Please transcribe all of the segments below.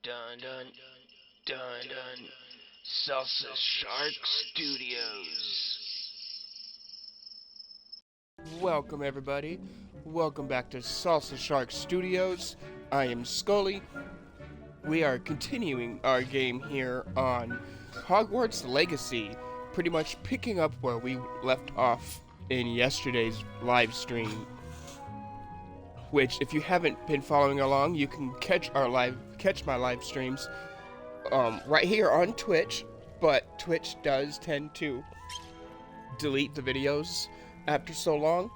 dun dun dun dun. Salsa Shark Studios. Welcome everybody. Welcome back to Salsa Shark Studios. I am Skully. We are continuing our game here on Hogwarts Legacy, pretty much picking up where we left off in yesterday's live stream. Which, if you haven't been following along, you can catch my live streams right here on Twitch. But Twitch does tend to delete the videos after so long,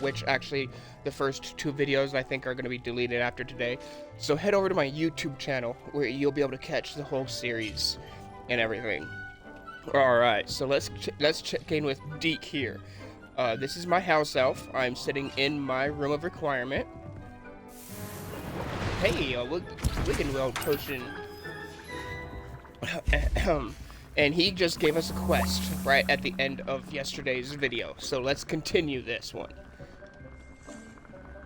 which actually the first two videos I think are going to be deleted after today. So head over to my YouTube channel where you'll be able to catch the whole series and everything. All right, so let's check in with Deke here. This is my house elf. I'm sitting in my room of requirement. Hey, look at the old person. And he just gave us a quest right at the end of yesterday's video. So let's continue this one.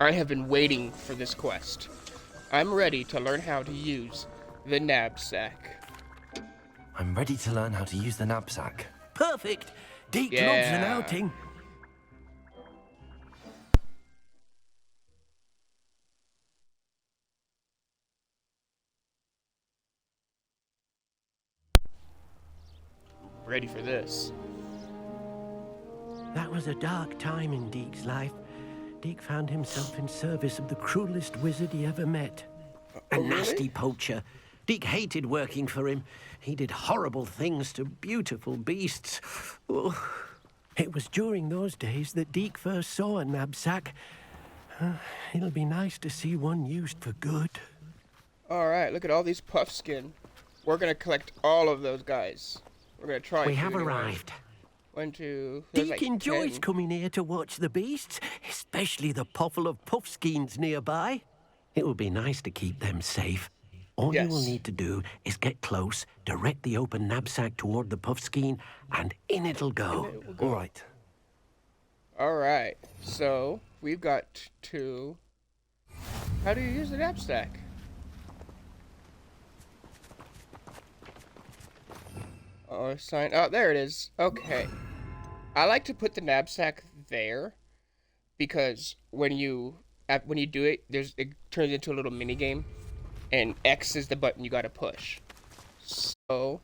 I have been waiting for this quest. I'm ready to learn how to use the knapsack. I'm ready to learn how to use the knapsack. Perfect! Deke loves an outing. Ready for this. That was a dark time in Deke's life. Deke found himself in service of the cruelest wizard he ever met. A nasty poacher. Deke hated working for him. He did horrible things to beautiful beasts. Oh. It was during those days that Deke first saw a knapsack. It'll be nice to see one used for good. Alright, look at all these puffskin. We're gonna collect all of those guys. We're gonna try. We have arrived. 1, 2. Deke like enjoys 10. coming here to watch the beasts, especially the puffle of puffskeins nearby. It will be nice to keep them safe. All you will need to do is get close, direct the open knapsack toward the puffskein, and in it'll go. All right. Alright, so we've got to... How do you use the knapsack? Oh, sign. Oh, there it is. Okay. I like to put the knapsack there because when you do it, it turns into a little mini game, and X is the button you gotta push. So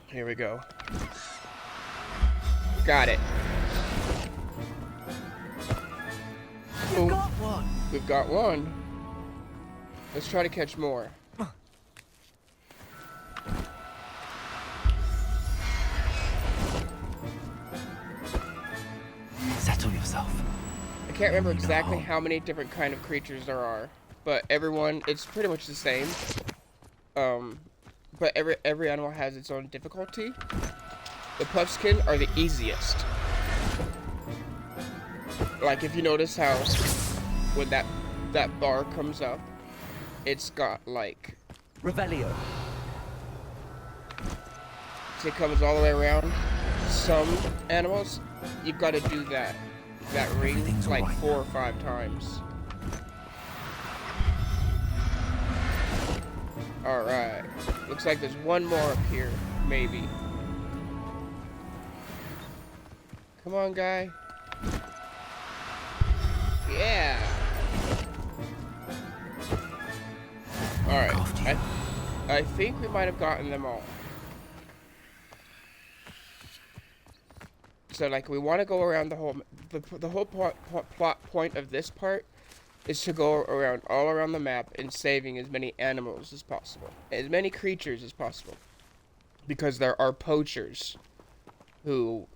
here we go. Got it. You got one. We've got one. Let's try to catch more. Settle yourself. I can't remember exactly how many different kind of creatures there are, but everyone, it's pretty much the same. But every animal has its own difficulty. The puffskin are the easiest. Like if you notice how when that bar comes up, it's got like Revelio. it comes all the way around. Some animals, you've got to do that ring like 4 or 5 times. Alright. Looks like there's one more up here, maybe. Come on, guy. Yeah. Alright. I think we might have gotten them all. So, like, we want to go around the whole plot point of this part is to go around all around the map and saving as many animals as possible, as many creatures as possible, because there are poachers who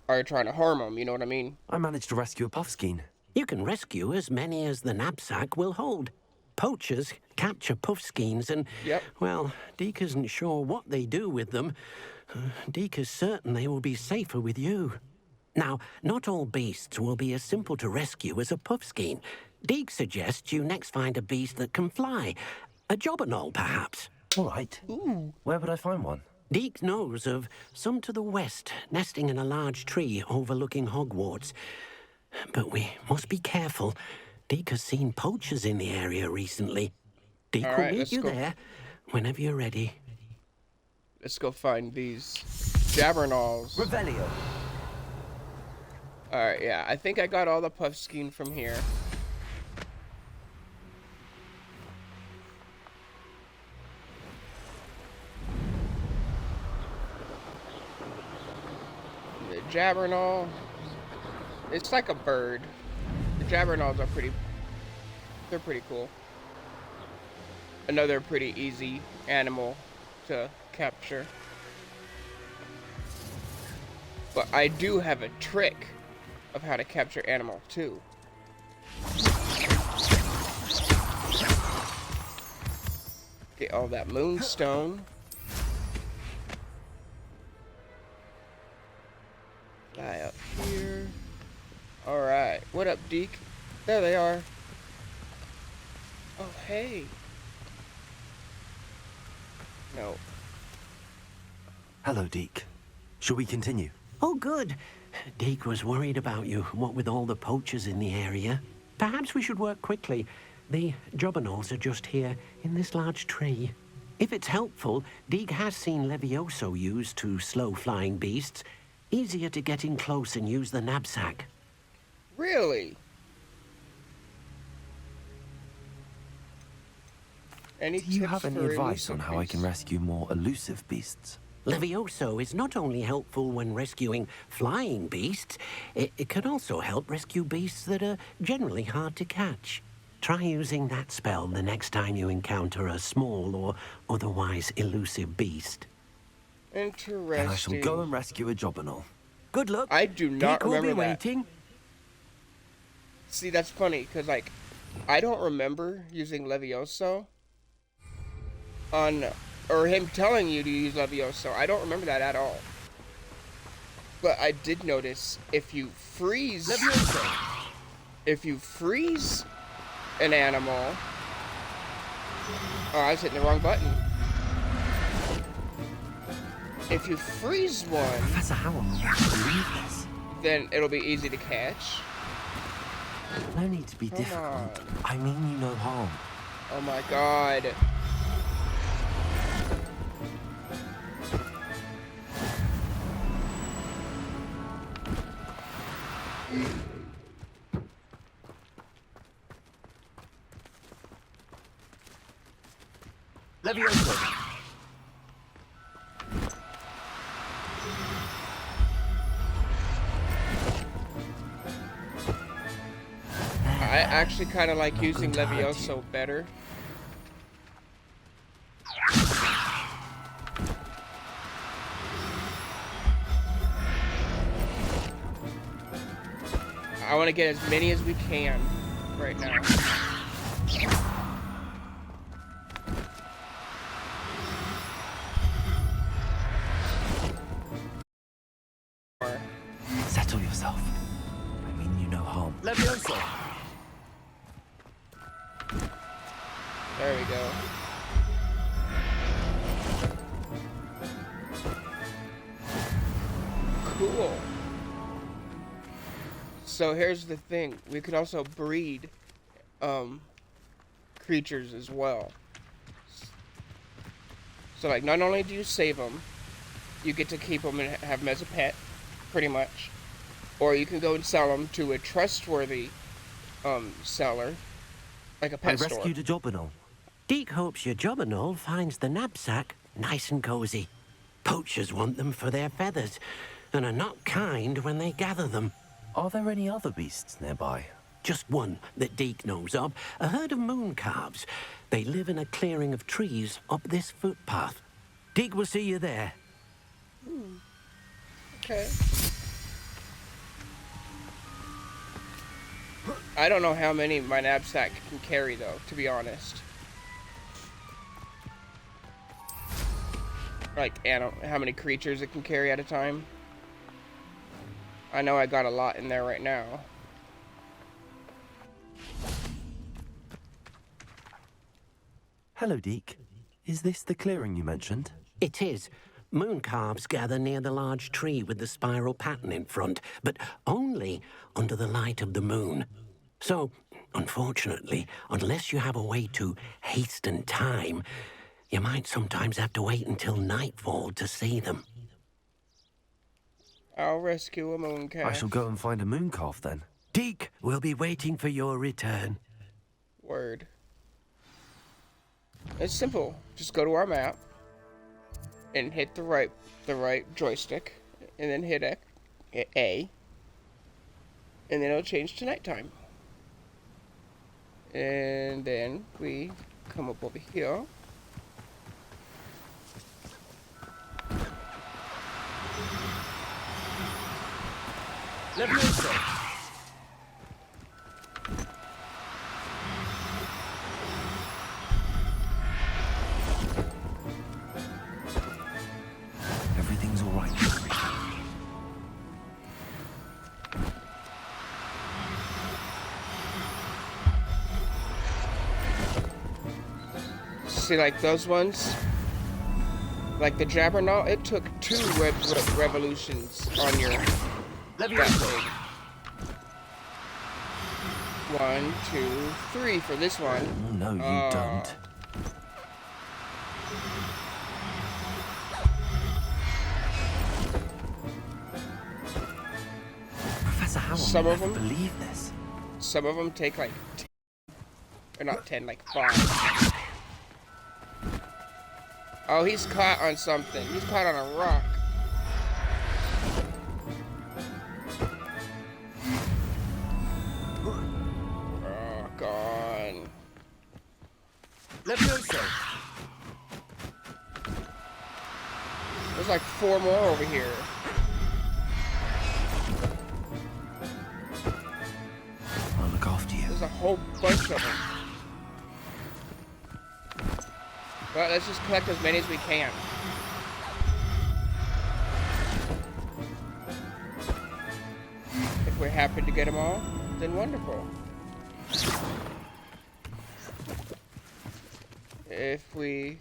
are trying to harm them. You know what I mean? I managed to rescue a puffskein. You can rescue as many as the knapsack will hold. Poachers capture puffskeins and, well, Deke isn't sure what they do with them. Deke is certain they will be safer with you. Now, not all beasts will be as simple to rescue as a puffskein. Deke suggests you next find a beast that can fly. A jobberknoll, perhaps. All right. Ooh. Where would I find one? Deke knows of some to the west, nesting in a large tree overlooking Hogwarts. But we must be careful. Deke has seen poachers in the area recently. Deke will Alright, meet let's you go. there whenever you're ready. Let's go find these Jabbernauls. Revelio. Alright, yeah. I think I got all the puffskein from here. The Jabbernaul. It's like a bird. The Jabbernauls are they're pretty cool. Another pretty easy animal to capture. But I do have a trick of how to capture animal too. Get all that moonstone. Fly up here. Alright. What up, Deke? There they are. Oh, hey. No. Hello, Deke. Shall we continue? Oh, good. Deke was worried about you, what with all the poachers in the area. Perhaps we should work quickly. The Jobberknolls are just here, in this large tree. If it's helpful, Deke has seen Levioso used to slow flying beasts. Easier to get in close and use the knapsack. Really? Any Do you tips have any for advice on elusive how I can beasts? rescue more elusive beasts? Levioso is not only helpful when rescuing flying beasts, it can also help rescue beasts that are generally hard to catch. Try using that spell the next time you encounter a small or otherwise elusive beast. Interesting. Then I shall go and rescue a Jobberknoll. Good luck. I do not Deke will be remember that. waiting. See, that's funny, because, like, I don't remember using Levioso on, or him telling you to use Levioso. I don't remember that at all. But I did notice if you freeze an animal. Oh, I was hitting the wrong button. If you freeze one, Professor Howell will not believe this. then it'll be easy to catch. No need to be Come difficult. on. I mean you no harm. Oh my god. Levioso. I actually kind of like Not using going to hurt Levioso you. better. I want to get as many as we can right now. Settle yourself. I mean you no harm. Levioso. There we go. Cool. So here's the thing. We could also breed creatures as well. So like not only do you save them, you get to keep them and have them as a pet, pretty much. Or you can go and sell them to a trustworthy seller, like a I pet store. rescued a Jobberknoll. Deke hopes your Jobberknoll finds the knapsack nice and cozy. Poachers want them for their feathers, and are not kind when they gather them. Are there any other beasts nearby? Just one that Deke knows of, a herd of moon calves. They live in a clearing of trees up this footpath. Deke will see you there. Okay. I don't know how many my knapsack can carry, though, to be honest. Like, how many creatures it can carry at a time. I know I got a lot in there right now. Hello, Deke. Is this the clearing you mentioned? It is. Moon calves gather near the large tree with the spiral pattern in front, but only under the light of the moon. So, Unfortunately, unless you have a way to hasten time, you might sometimes have to wait until nightfall to see them. I'll rescue a mooncalf. I shall go and find a mooncalf then. Deke will be waiting for your return. Word. It's simple. Just go to our map and hit the right joystick, and then hit A, and then it'll change to nighttime. And then we come up over here. Everything's all right. See, like those ones, like the Jabbernaut, it took 2 revolutions on your backload. 1, 2, 3 for this one. Oh, no, you don't. Professor Howell Some may of never them- believe this. Some of them take like 10, or not 10, like 5. Oh, he's caught on something. He's caught on a rock. Oh, gone. There's like 4 more over here. I'll look after you. There's a whole bunch of them. Well, let's just collect as many as we can. If we happen to get them all, then wonderful. If we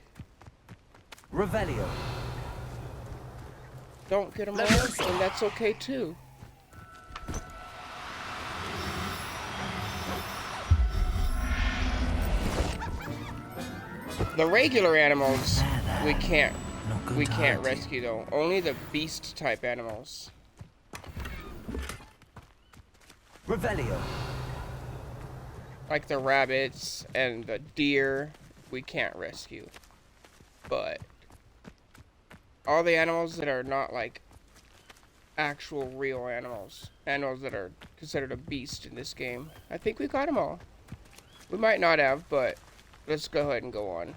Revelio. don't get them all, then that's okay too. The regular animals we can't Not good we to can't hurt you. rescue though. Only the beast type animals. Revelio. Like the rabbits and the deer, we can't rescue. But all the animals that are not like actual real animals, animals that are considered a beast in this game, I think we got them all. We might not have, but let's go ahead and go on.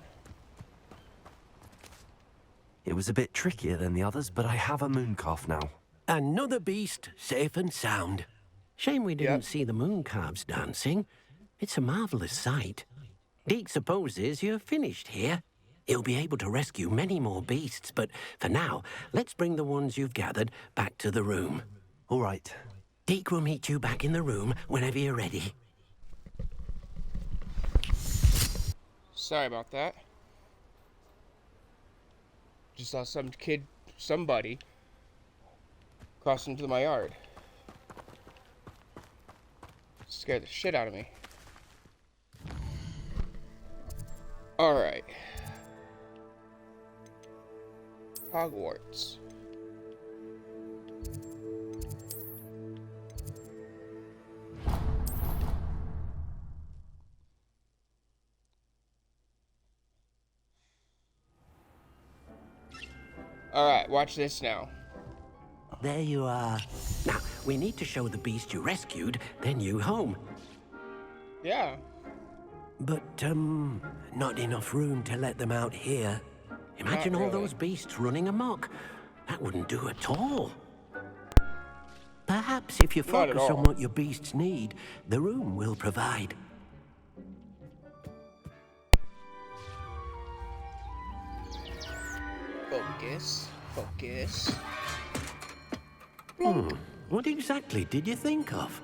It was a bit trickier than the others, but I have a mooncalf now. Another beast, safe and sound. Shame we didn't Yep. see the mooncalves dancing. It's a marvelous sight. Deke supposes you're finished here. He'll be able to rescue many more beasts, but for now, let's bring the ones you've gathered back to the room. All right. Deke will meet you back in the room whenever you're ready. Sorry about that. Just saw somebody, cross into my yard. Scared the shit out of me. Alright. Hogwarts. Alright, watch this now. There you are. Now, we need to show the beast you rescued their new home. Yeah. But, not enough room to let them out here. Imagine Not all really. those beasts running amok. That wouldn't do at all. Perhaps if you Not at focus on all. what your beasts need, the room will provide. Focus. Focus. What exactly did you think of?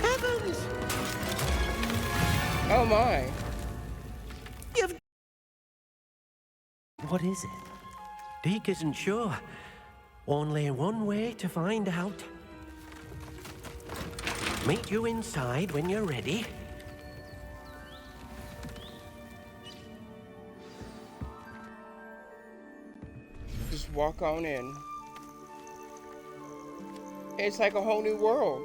Heavens! Oh my. You've... What is it? Deke isn't sure. Only one way to find out. Meet you inside when you're ready. Just walk on in. It's like a whole new world.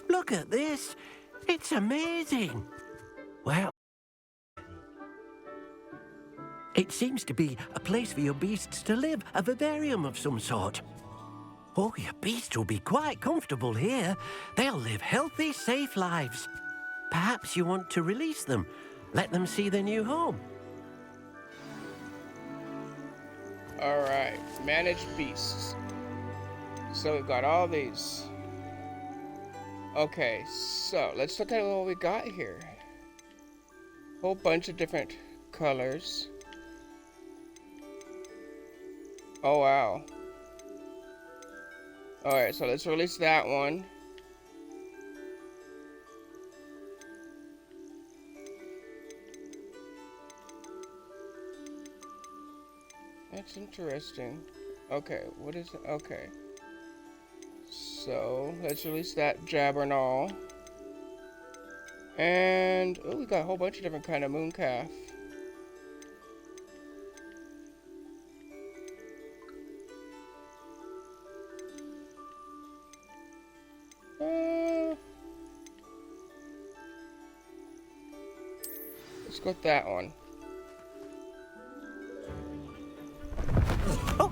Look at this. It's amazing. Well, it seems to be a place for your beasts to live, a vivarium of some sort. Oh, your beasts will be quite comfortable here. They'll live healthy, safe lives. Perhaps you want to release them, let them see their new home. Alright, manage beasts. So we've got all these. Okay, so let's look at what we got here. Whole bunch of different colors. Oh wow. Alright, so let's release that one. That's interesting. Okay, what is it? Okay. So, let's release that Jabbernall. And, oh, we got a whole bunch of different kind of mooncalf. Let's go with that one. Oh!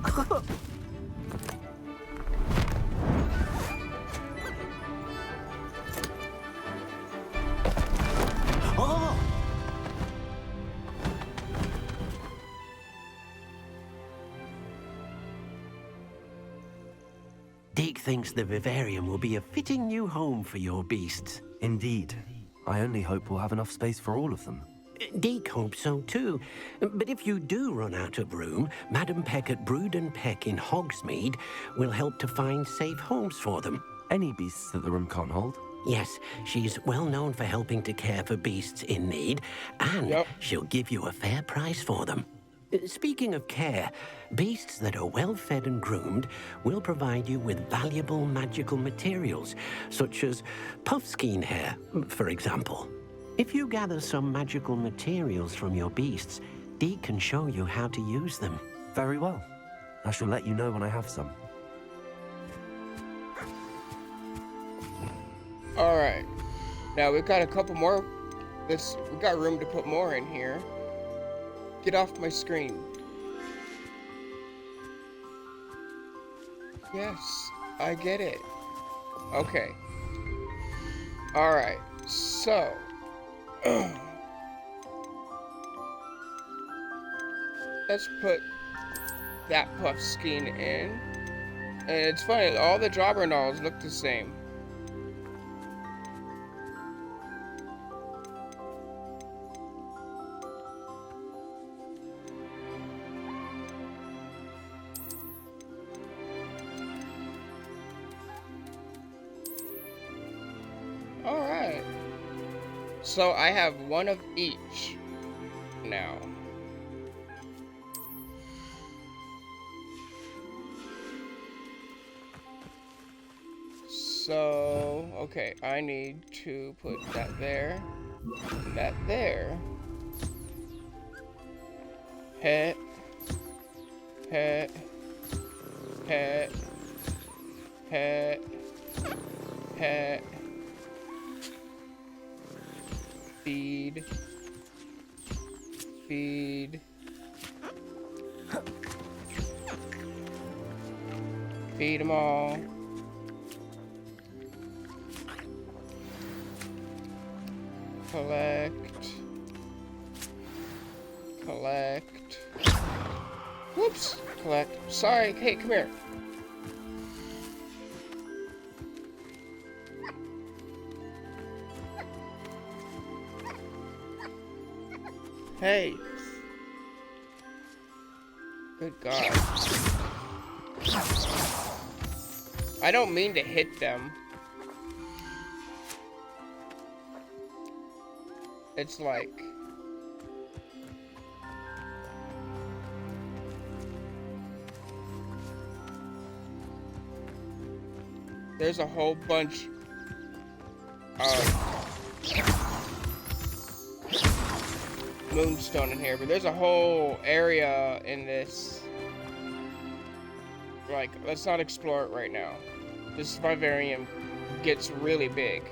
Deke thinks the vivarium will be a fitting new home for your beasts. Indeed. I only hope we'll have enough space for all of them. Deke hopes so too. But if you do run out of room, Madam Peck at Brood and Peck in Hogsmeade will help to find safe homes for them. Any beasts that the room can't hold? Yes, she's well known for helping to care for beasts in need, and she'll give you a fair price for them. Speaking of care, beasts that are well fed and groomed will provide you with valuable magical materials, such as puffskein hair, for example. If you gather some magical materials from your beasts, Deke can show you how to use them. Very well. I shall let you know when I have some. Alright. Now we've got a couple more. We've got room to put more in here. Get off my screen. Yes, I get it. Okay. Alright, so. Let's put that puffskein in. And it's funny, all the Jabbernalls look the same. Alright. So I have one of each now. So, okay, I need to put that there, that there. Pet, pet, pet, pet, pet. Feed. Feed. Feed them all. Collect. Collect. Whoops. Collect. Sorry. Hey, come here. Hey. Good God. I don't mean to hit them. It's like... there's a whole bunch of moonstone in here, but there's a whole area in this. Like, let's not explore it right now. This Vivarium gets really big.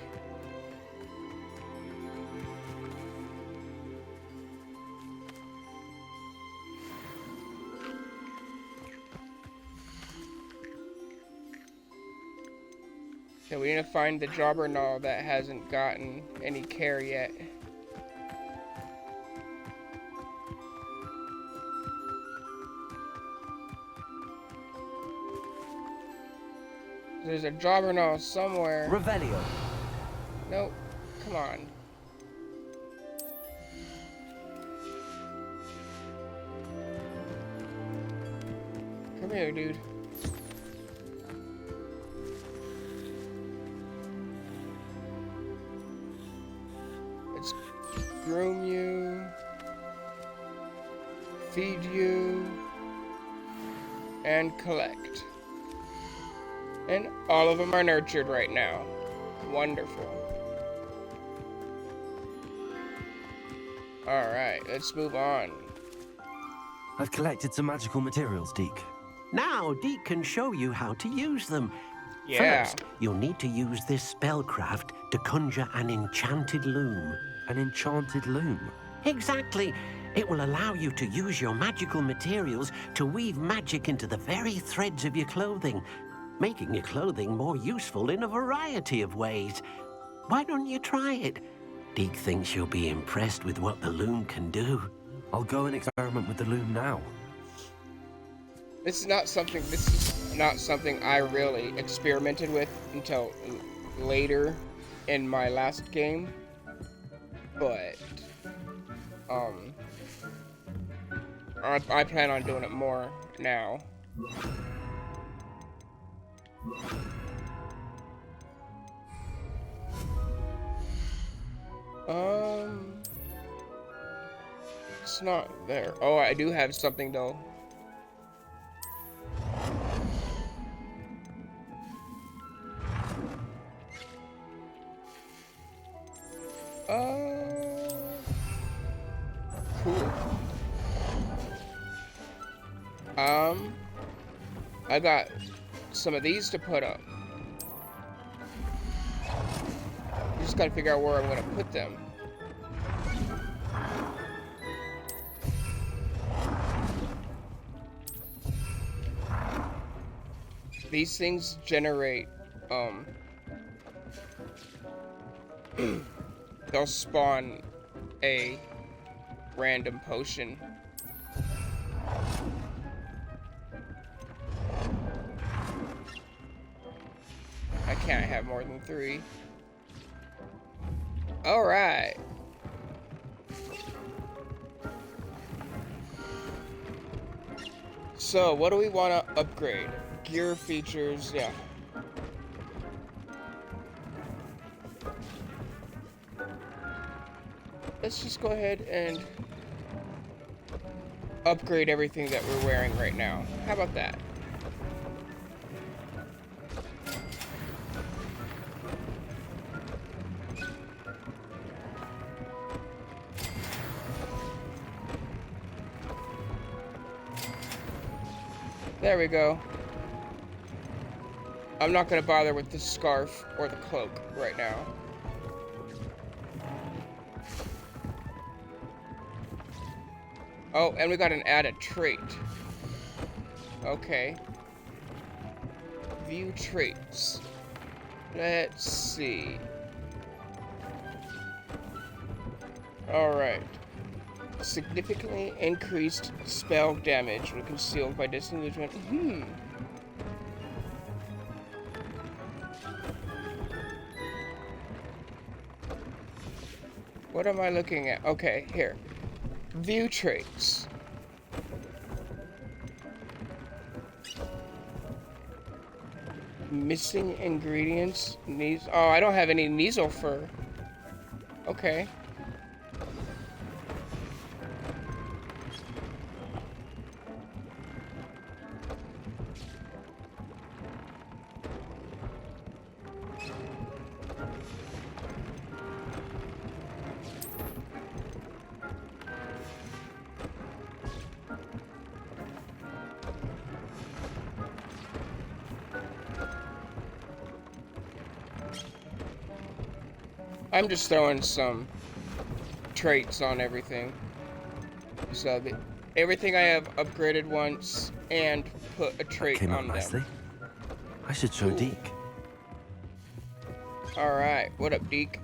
So we need to find the Jobberknoll that hasn't gotten any care yet. There's a Jobberknoll somewhere. Revelio. Nope. Come on. Come here, dude. Let's groom you. Feed you. And collect. And all of them are nurtured right now. Wonderful. Alright, let's move on. I've collected some magical materials, Deke. Now, Deke can show you how to use them. Yeah. First, you'll need to use this spellcraft to conjure an enchanted loom. An enchanted loom. Exactly. It will allow you to use your magical materials to weave magic into the very threads of your clothing, making your clothing more useful in a variety of ways. Why don't you try it? Deke thinks you'll be impressed with what the loom can do. I'll go and experiment with the loom now. This is not something I really experimented with until later in my last game. But I plan on doing it more now. It's not there. Oh, I do have something though. Cool. I got some of these to put up. Just gotta figure out where I'm gonna put them. These things generate, they'll spawn a random potion. I can't have more than 3. Alright. So, what do we want to upgrade? Gear features, yeah. Let's just go ahead and upgrade everything that we're wearing right now. How about that? There we go. I'm not gonna bother with the scarf or the cloak right now. Oh, and we got an added trait. Okay. View traits. Let's see. Alright. Significantly increased spell damage when concealed by disengagement. What am I looking at? Okay, here. View traits. Missing ingredients. Oh, I don't have any Kneasel fur. Okay. I'm just throwing some traits on everything. So everything I have upgraded once and put a trait Came out on nicely. them. I should show Deke. Alright, what up, Deke?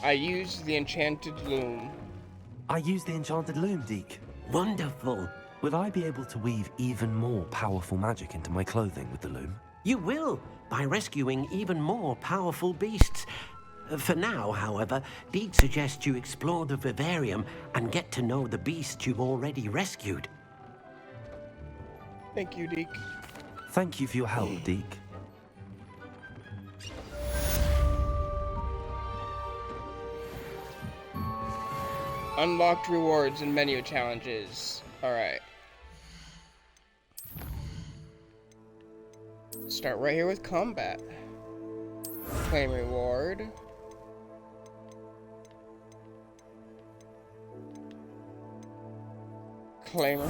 I used the enchanted loom. I used the enchanted loom, Deke. Wonderful. Will I be able to weave even more powerful magic into my clothing with the loom? You will, by rescuing even more powerful beasts. For now, however, Deke suggests you explore the Vivarium and get to know the beasts you've already rescued. Thank you, Deke. Thank you for your help, Deke. Unlocked rewards and menu challenges. Alright. Start right here with combat. Claim reward. Claim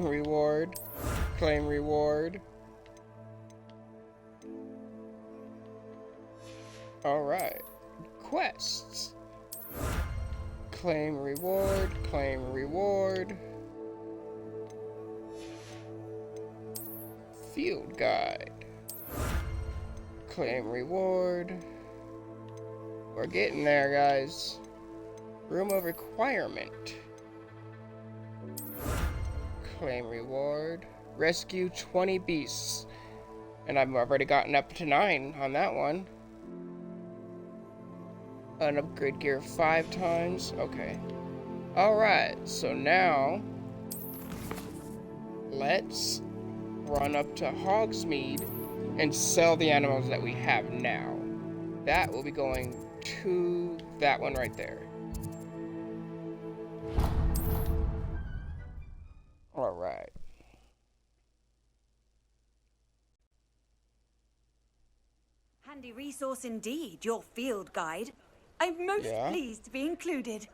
reward. Claim reward. Alright. Quests. Claim reward. Claim reward. Field guide. Claim reward. We're getting there, guys. Room of requirement. Claim reward. Rescue 20 beasts. And I've already gotten up to 9 on that one. Upgrade gear 5 times. Okay. Alright, so now let's run up to Hogsmeade and sell the animals that we have now. That will be going to that one right there. Alright. Handy resource indeed, your field guide. I'm most pleased to be included.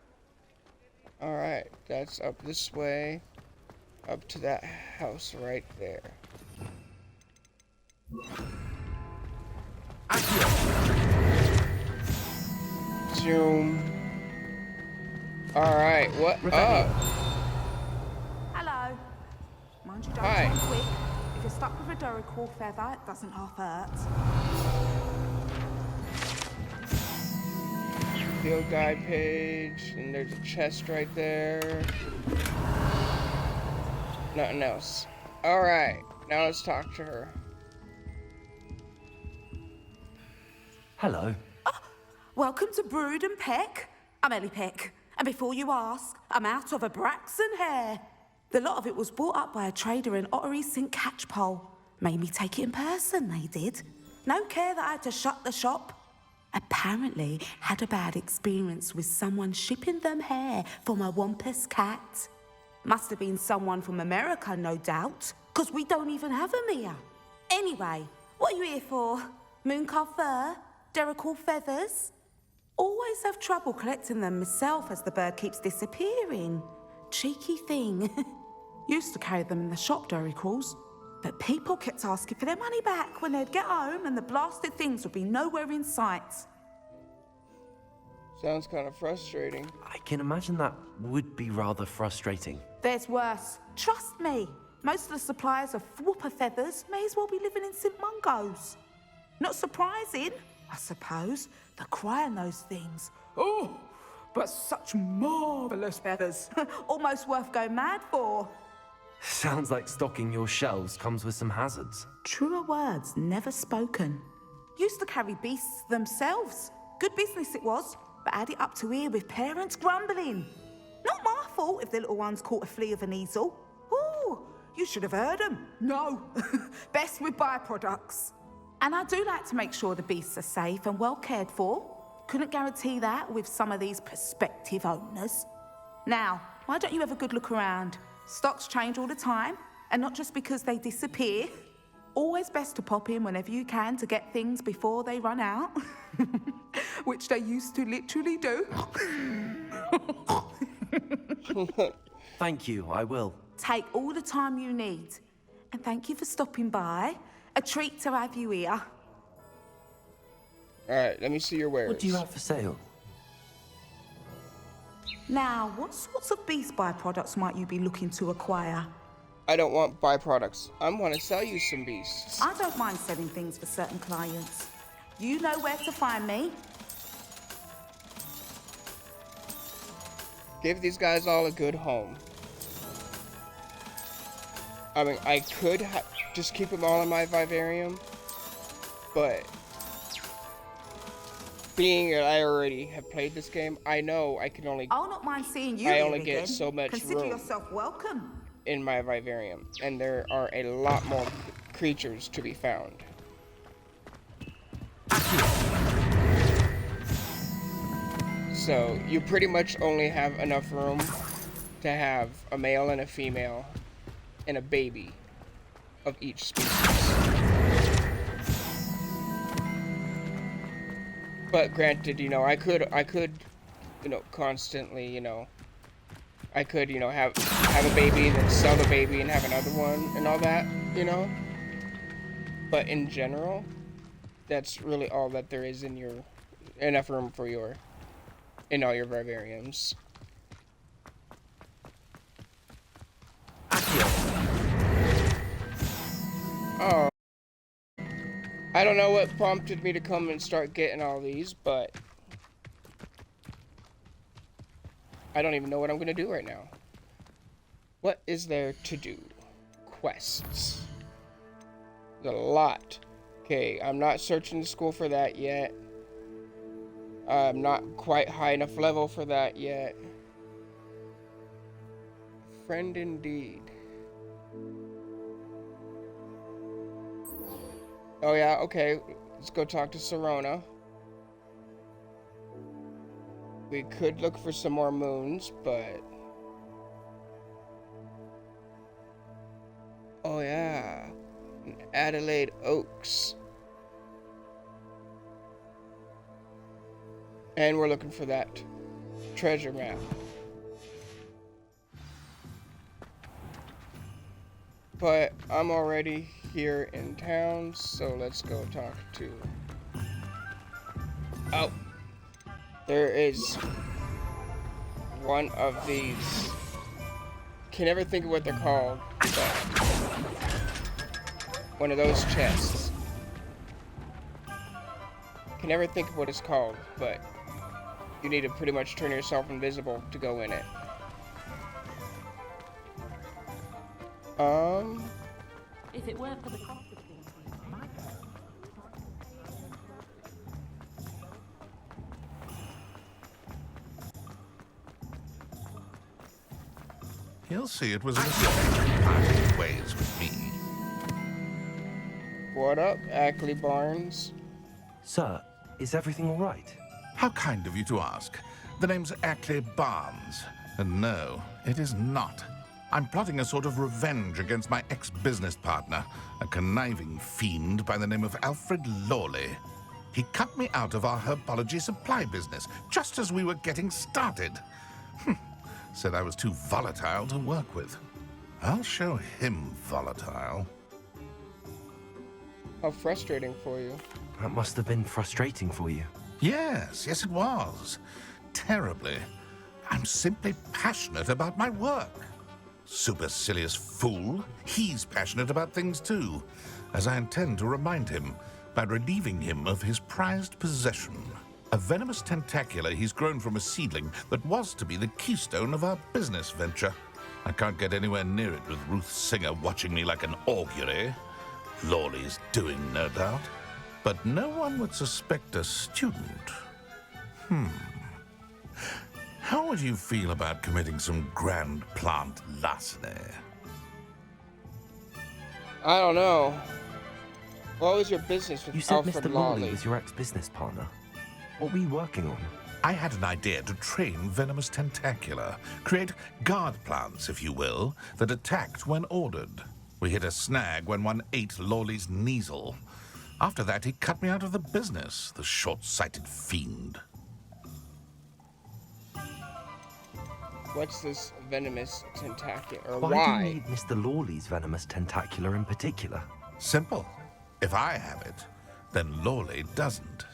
Alright, that's up this way. Up to that house right there. Zoom. Alright, what up? Hello. Mind you don't Hi. turn quick. If you're stuck with a Dorical feather, it doesn't half hurt. Field guide page, and there's a chest right there. Nothing else. Alright, now let's talk to her. Hello. Welcome to Brood and Peck. I'm Ellie Peck. And before you ask, I'm out of a Braxton hair. The lot of it was bought up by a trader in Ottery St. Catchpole. Made me take it in person, they did. No care that I had to shut the shop. Apparently had a bad experience with someone shipping them hair for my Wampus cat. Must have been someone from America, no doubt, because we don't even have them here. Anyway, what are you here for? Mooncar fur? Derical feathers? Always have trouble collecting them myself as the bird keeps disappearing. Cheeky thing. Used to carry them in the shop, Dericals. But people kept asking for their money back when they'd get home and the blasted things would be nowhere in sight. Sounds kind of frustrating. I can imagine that would be rather frustrating. There's worse. Trust me. Most of the suppliers of whooper feathers may as well be living in St. Mungo's. Not surprising, I suppose, the cry on those things. Oh, but such marvellous feathers. Almost worth going mad for. Sounds like stocking your shelves comes with some hazards. Truer words never spoken. Used to carry beasts themselves. Good business it was, but had it up to here with parents grumbling. Not my fault if the little ones caught a flea of an easel. Ooh, you should have heard them. No, best with byproducts. And I do like to make sure the beasts are safe and well cared for. Couldn't guarantee that with some of these prospective owners. Now, why don't you have a good look around? Stocks change all the time, and not just because they disappear. Always best to pop in whenever you can to get things before they run out. Which they used to literally do. Thank you, I will. Take all the time you need. And thank you for stopping by. A treat to have you here. Alright, let me see your wares. What do you have for sale? Now, what sorts of beast byproducts might you be looking to acquire? I don't want byproducts. I want to sell you some beasts. I don't mind selling things for certain clients. You know where to find me. Give these guys all a good home. I mean, I could just keep them all in my vivarium, but being that I already have played this game, I know I can only... I'll not mind seeing you I here only again. get so much Consider room yourself welcome. in my vivarium, and there are a lot more creatures to be found. So, you pretty much only have enough room to have a male and a female and a baby of each species. But granted, you know, I could, you know, constantly, you know, I could, you know, have a baby, then sell the baby and have another one and all that, you know? But in general, that's really all that there is in your, enough room for your, in all your vivariums. Oh. I don't know what prompted me to come and start getting all these, but I don't even know what I'm gonna do right now. What is there to do? Quests. There's a lot. Okay, I'm not searching the school for that yet. I'm not quite high enough level for that yet. Friend indeed. Oh yeah, okay. Let's go talk to Serona. We could look for some more moons, but... Oh yeah. Adelaide Oaks. And we're looking for that treasure map. But I'm already here in town, so let's go talk to... Oh! There is one of these. Can never think of what they're called, but one of those chests. Can never think of what it's called, but you need to pretty much turn yourself invisible to go in it. If it weren't for the cost of things, He'll see it was a mistake parting ways with me. What up, Ackley Barnes? Sir, is everything all right? How kind of you to ask. The name's Ackley Barnes. And no, it is not. I'm plotting a sort of revenge against my ex-business partner, a conniving fiend by the name of Alfred Lawley. He cut me out of our herbology supply business just as we were getting started. Said I was too volatile to work with. I'll show him volatile. How frustrating for you. That must have been frustrating for you. Yes, it was. Terribly. I'm simply passionate about my work. Supercilious fool. He's passionate about things too, as I intend to remind him by relieving him of his prized possession. A venomous tentacula he's grown from a seedling that was to be the keystone of our business venture. I can't get anywhere near it with Ruth Singer watching me like an augury. Lawley's doing, no doubt. But no one would suspect a student. How would you feel about committing some grand plant larceny? I don't know. What was your business with You said Alfred Mr. Lawley Lawley? was your ex-business partner. What were you working on? I had an idea to train venomous tentacula, create guard plants, if you will, that attacked when ordered. We hit a snag when one ate Lawley's Kneasel. After that, he cut me out of the business, the short-sighted fiend. What's this venomous tentacular? Or Why why? do you need Mr. Lawley's venomous tentacular in particular? Simple. If I have it, then Lawley doesn't.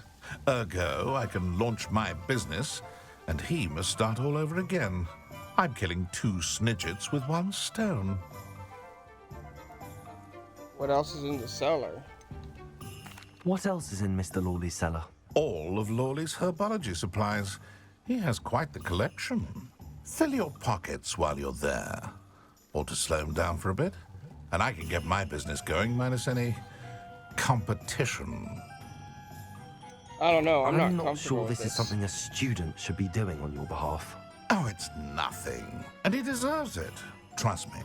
Ergo, I can launch my business, and he must start all over again. I'm killing 2 snidgets with 1 stone. What else is in the cellar? What else is in Mr. Lawley's cellar? All of Lawley's herbology supplies. He has quite the collection. Fill your pockets while you're there. Or to slow him down for a bit. And I can get my business going minus any competition. I don't know. I'm not not comfortable sure with this is something a student should be doing on your behalf. Oh, it's nothing. And he deserves it. Trust me.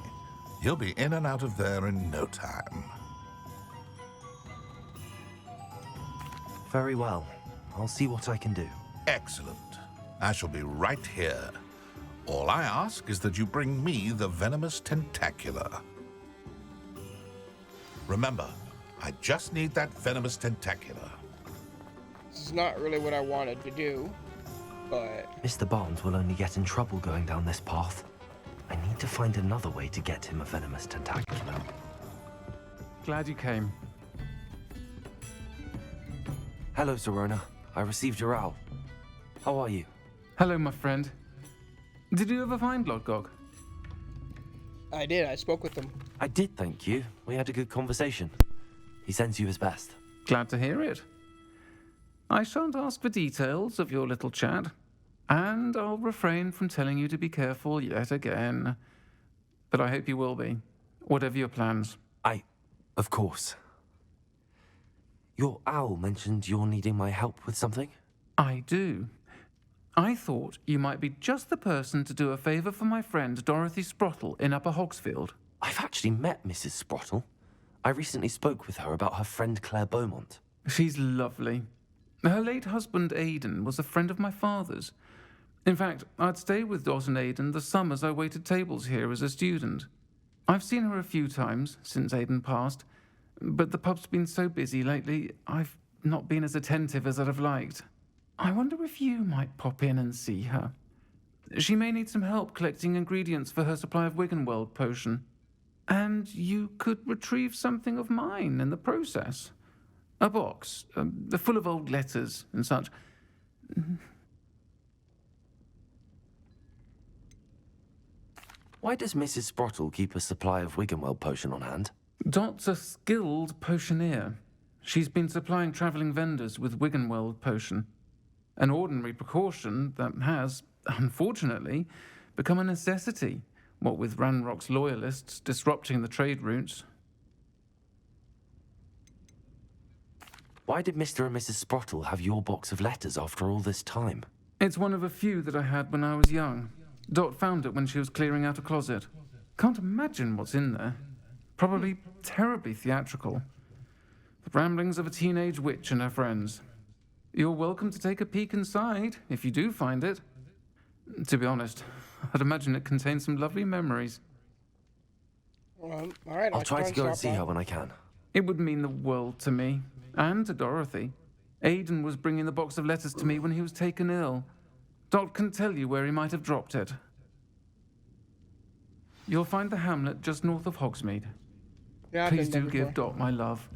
He'll be in and out of there in no time. Very well. I'll see what I can do. Excellent. I shall be right here. All I ask is that you bring me the venomous tentacula. Remember, I just need that venomous tentacula. This is not really what I wanted to do, but... Mr. Barnes will only get in trouble going down this path. I need to find another way to get him a venomous tentacula. Glad you came. Hello, Zorona. I received your owl. How are you? Hello, my friend. Did you ever find Lodgog? I did. I spoke with them. I did, thank you. We had a good conversation. He sends you his best. Glad to hear it. I shan't ask for details of your little chat, and I'll refrain from telling you to be careful yet again. But I hope you will be, whatever your plans. Of course. Your owl mentioned you're needing my help with something? I do. I thought you might be just the person to do a favour for my friend Dorothy Sprottle in Upper Hogsfield. I've actually met Mrs. Sprottle. I recently spoke with her about her friend Claire Beaumont. She's lovely. Her late husband Aidan was a friend of my father's. In fact, I'd stay with Dot and Aidan the summers I waited tables here as a student. I've seen her a few times since Aidan passed, but the pub's been so busy lately, I've not been as attentive as I'd have liked. I wonder if you might pop in and see her. She may need some help collecting ingredients for her supply of Wiggenweld potion. And you could retrieve something of mine in the process. A box, full of old letters and such. Why does Mrs. Sprottle keep a supply of Wiggenweld potion on hand? Dot's a skilled potioneer. She's been supplying travelling vendors with Wiggenweld potion. An ordinary precaution that has, unfortunately, become a necessity, what with Ranrock's loyalists disrupting the trade routes. Why did Mr. and Mrs. Sprottle have your box of letters after all this time? It's one of a few that I had when I was young. Dot found it when she was clearing out a closet. Can't imagine what's in there. Probably terribly theatrical. The ramblings of a teenage witch and her friends. You're welcome to take a peek inside, if you do find it. To be honest, I'd imagine it contains some lovely memories. All right, I'll try to go and see her when I can. It would mean the world to me, and to Dorothy. Aidan was bringing the box of letters to me when he was taken ill. Dot can tell you where he might have dropped it. You'll find the hamlet just north of Hogsmeade. Yeah, Please do give Dot my love.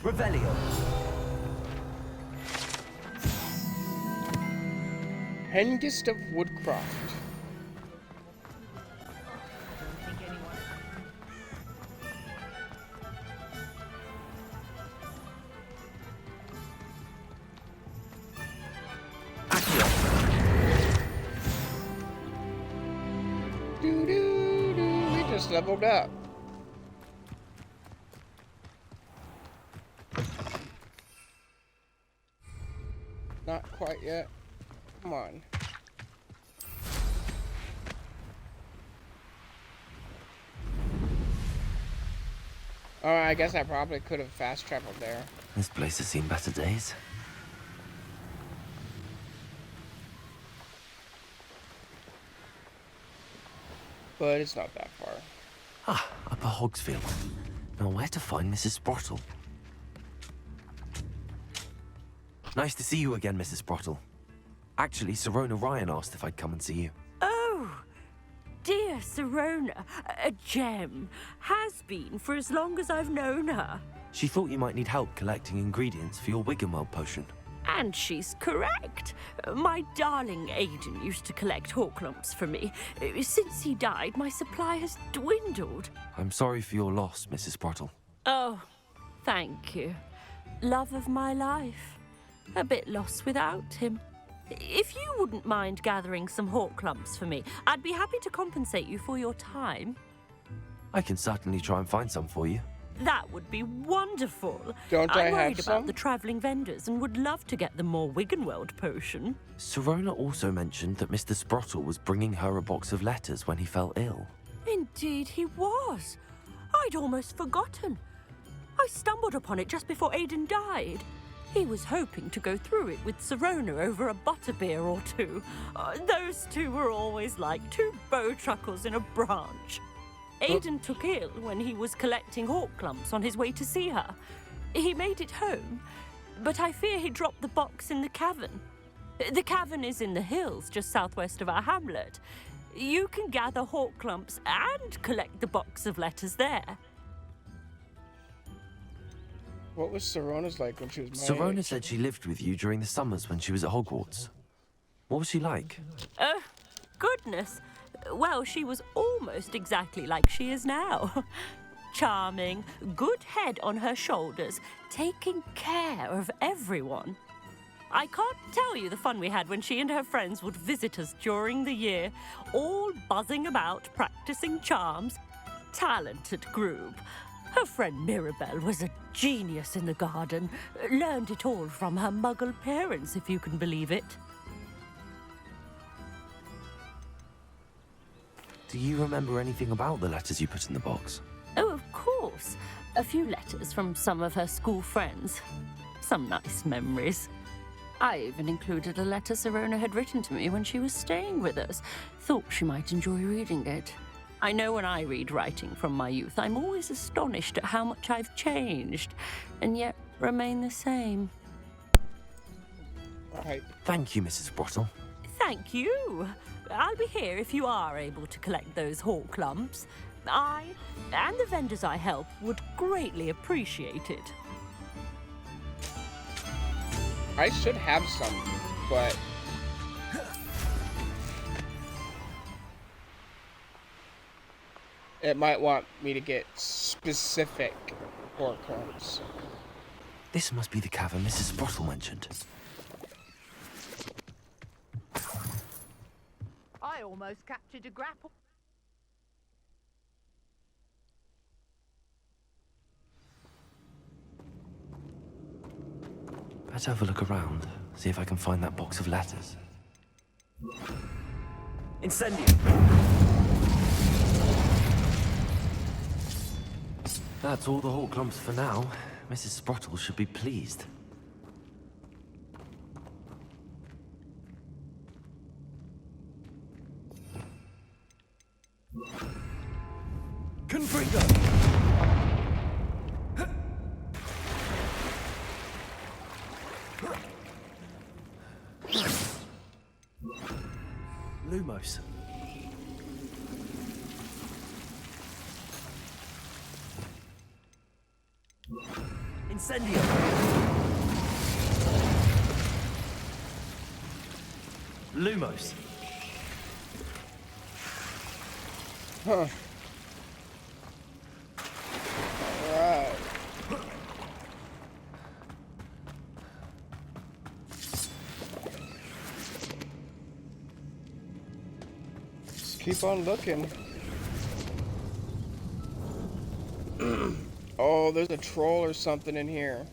Revelio. Hengist of Woodcroft. We just leveled up. Not quite yet. Come on. Alright, I guess I probably could have fast traveled there. This place has seen better days. But it's not that far. Ah, Upper Hogsfield. Now, where to find Mrs. Sprottle? Nice to see you again, Mrs. Sprottle. Actually, Sirona Ryan asked if I'd come and see you. Oh, dear Sirona, a gem. Has been for as long as I've known her. She thought you might need help collecting ingredients for your Wiggenweld potion. And she's correct. My darling Aiden used to collect Horklumps for me. Since he died, my supply has dwindled. I'm sorry for your loss, Mrs. Sprottle. Oh, thank you. Love of my life. A bit lost without him. If you wouldn't mind gathering some Horklumps for me, I'd be happy to compensate you for your time. I can certainly try and find some for you. That would be wonderful. Don't I I'm worried have about some? the travelling vendors and would love to get them more Wiggenweld potion. Sirona also mentioned that Mr. Sprottle was bringing her a box of letters when he fell ill. Indeed he was. I'd almost forgotten. I stumbled upon it just before Aiden died. He was hoping to go through it with Sirona over a butterbeer or two. Those two were always like two bowtruckles in a branch. Aiden took ill when he was collecting Horklumps on his way to see her. He made it home, but I fear he dropped the box in the cavern. The cavern is in the hills just southwest of our hamlet. You can gather Horklumps and collect the box of letters there. What was Sirona's like when she was my Sirona age? said she lived with you during the summers when she was at Hogwarts. What was she like? Goodness. Well, she was almost exactly like she is now. Charming, good head on her shoulders, taking care of everyone. I can't tell you the fun we had when she and her friends would visit us during the year, all buzzing about, practicing charms. Talented group. Her friend Mirabelle was a genius in the garden. Learned it all from her muggle parents, if you can believe it. Do you remember anything about the letters you put in the box? Oh, of course. A few letters from some of her school friends. Some nice memories. I even included a letter Sirona had written to me when she was staying with us. Thought she might enjoy reading it. I know when I read writing from my youth, I'm always astonished at how much I've changed, and yet remain the same. Right. Thank you, Mrs. Sprottle. Thank you. I'll be here if you are able to collect those Horklumps. I and the vendors I help would greatly appreciate it. I should have some, but it might want me to get specific Horklumps. This must be the cavern Mrs. Sprottle mentioned. I almost captured a grapple. Let's have a look around, see if I can find that box of letters. Incendio! That's all the Horklumps for now. Mrs. Sprottle should be pleased. Confringo! Lumos. Incendio. Lumos. Huh. Alright. Just keep on looking. Oh, there's a troll or something in here.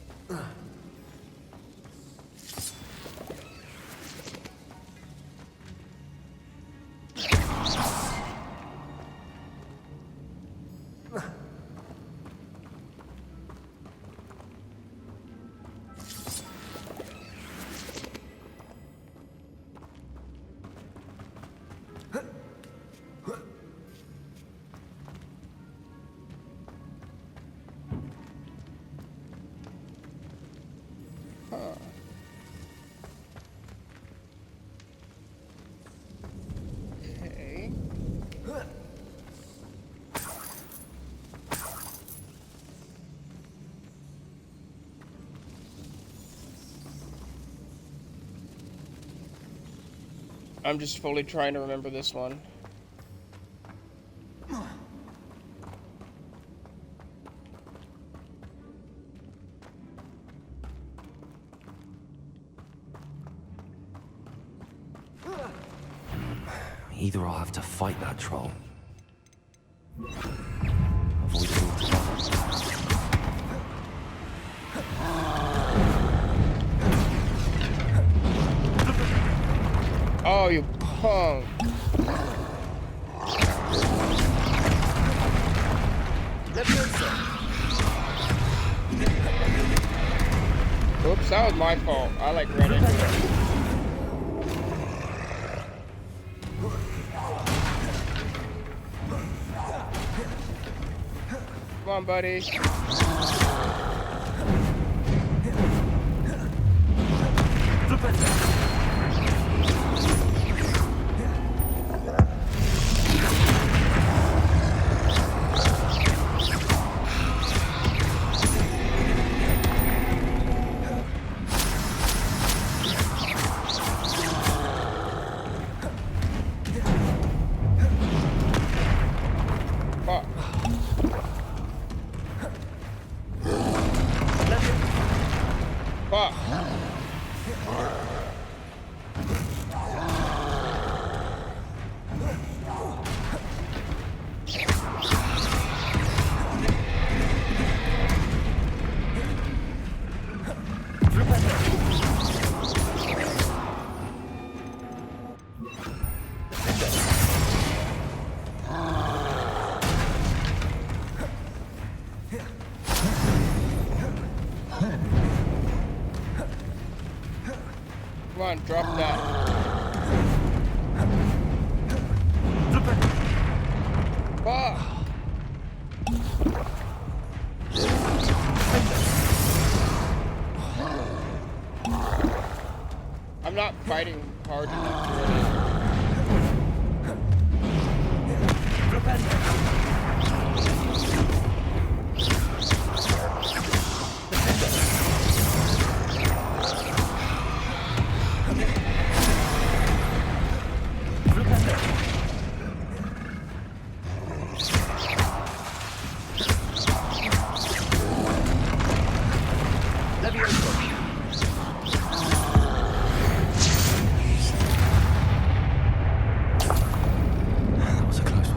I'm just fully trying to remember this one. Either I'll have to fight that troll. Avoid it altogether. Oh, you punk. Oops, that was my fault. I like ran into it. Come on, buddy. Come on, drop that. Fuck! I'm not fighting hard enough, really.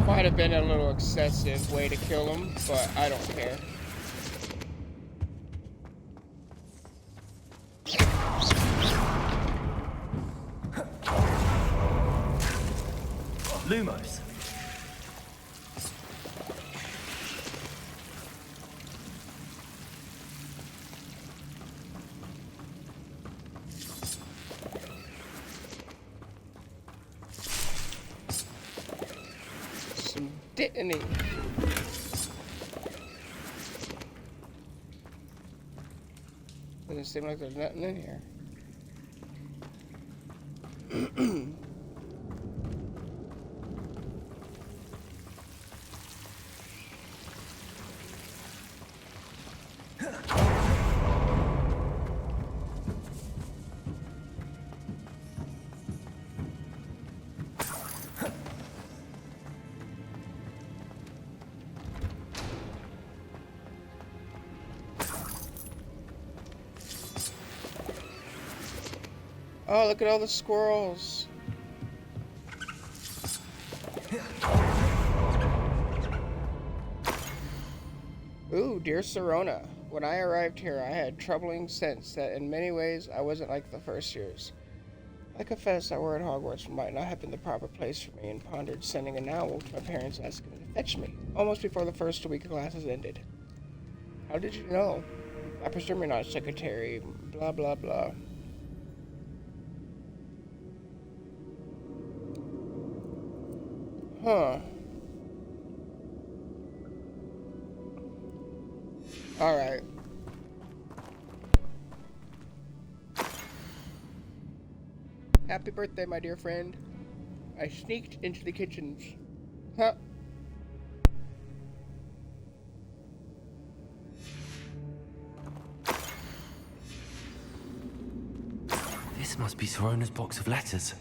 Might have been a little excessive way to kill him, but I don't care. Lumos. Some detonating. Doesn't seem like there's nothing in here. Oh, look at all the squirrels. Ooh, dear Serona. When I arrived here, I had troubling sense that in many ways I wasn't like the first years. I confess that we're at Hogwarts might not have been the proper place for me and pondered sending an owl to my parents asking them to fetch me, almost before the first week of classes ended. How did you know? I presume you're not a secretary, blah blah blah. Huh. Alright. Happy birthday, my dear friend. I sneaked into the kitchens. Huh. This must be Sorona's box of letters.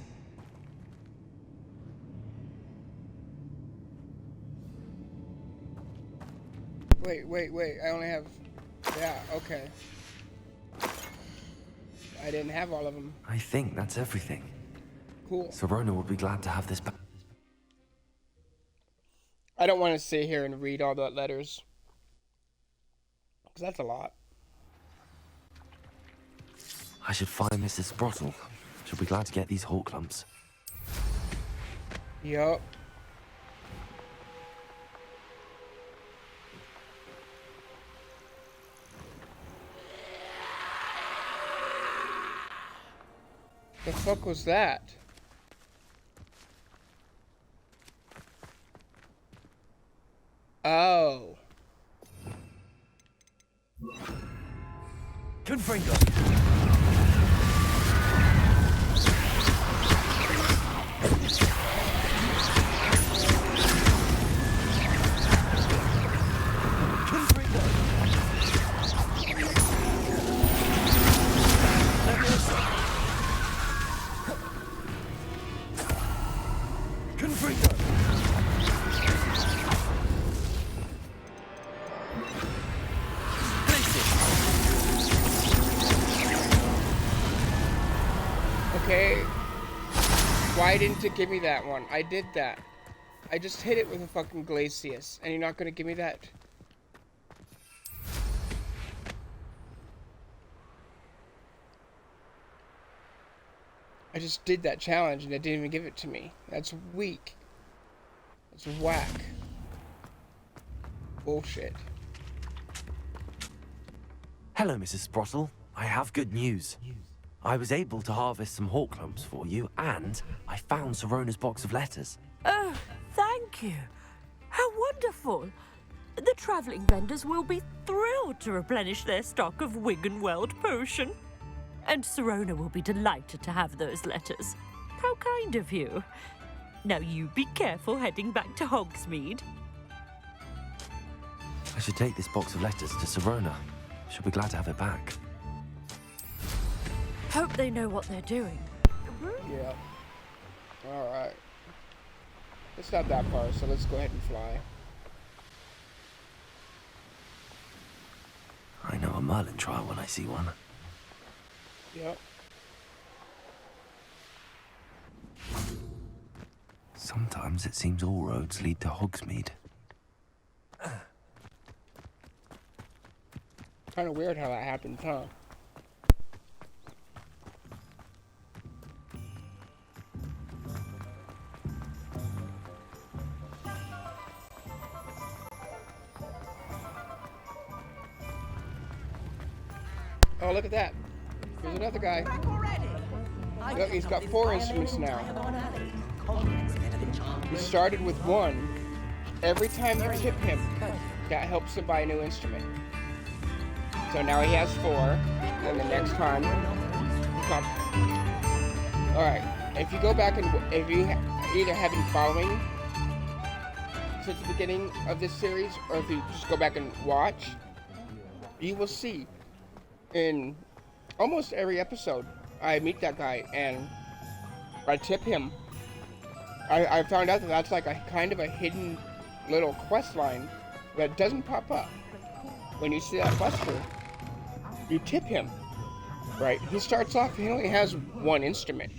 Wait. I only have... Yeah, okay. I didn't have all of them. I think that's everything. Cool. Sirona will be glad to have this back. I don't want to sit here and read all the letters. Because that's a lot. I should find Mrs. Sprottle. She'll be glad to get these hawk lumps. Yup. The fuck was that? Oh. Confringo. Okay. Why didn't it give me that one? I did that. I just hit it with a fucking Glacius, and you're not gonna give me that? I just did that challenge and it didn't even give it to me. That's weak. That's whack. Bullshit. Hello, Mrs. Sprottle. I have good news. I was able to harvest some hawk lumps for you, and I found Sirona's box of letters. Oh, thank you. How wonderful. The travelling vendors will be thrilled to replenish their stock of Wiggenweld potion. And Sirona will be delighted to have those letters. How kind of you. Now you be careful heading back to Hogsmeade. I should take this box of letters to Sirona. She'll be glad to have it back. Hope they know what they're doing. Yeah. Alright. It's not that far, so let's go ahead and fly. I know a Merlin trial when I see one. Yep. Sometimes it seems all roads lead to Hogsmeade. Kind of weird how that happens, huh? Oh, look at that. Here's another guy. Look, he's got 4 instruments now. He started with 1. Every time you tip him, that helps him buy a new instrument. So now he has 4. And the next time, come. Alright, if you go back and if you either have been following since the beginning of this series, or if you just go back and watch, you will see in almost every episode I meet that guy and I tip him. I found out that that's like a kind of a hidden little quest line that doesn't pop up. When you see that buster, you tip him, right? He starts off, he only has 1 instrument.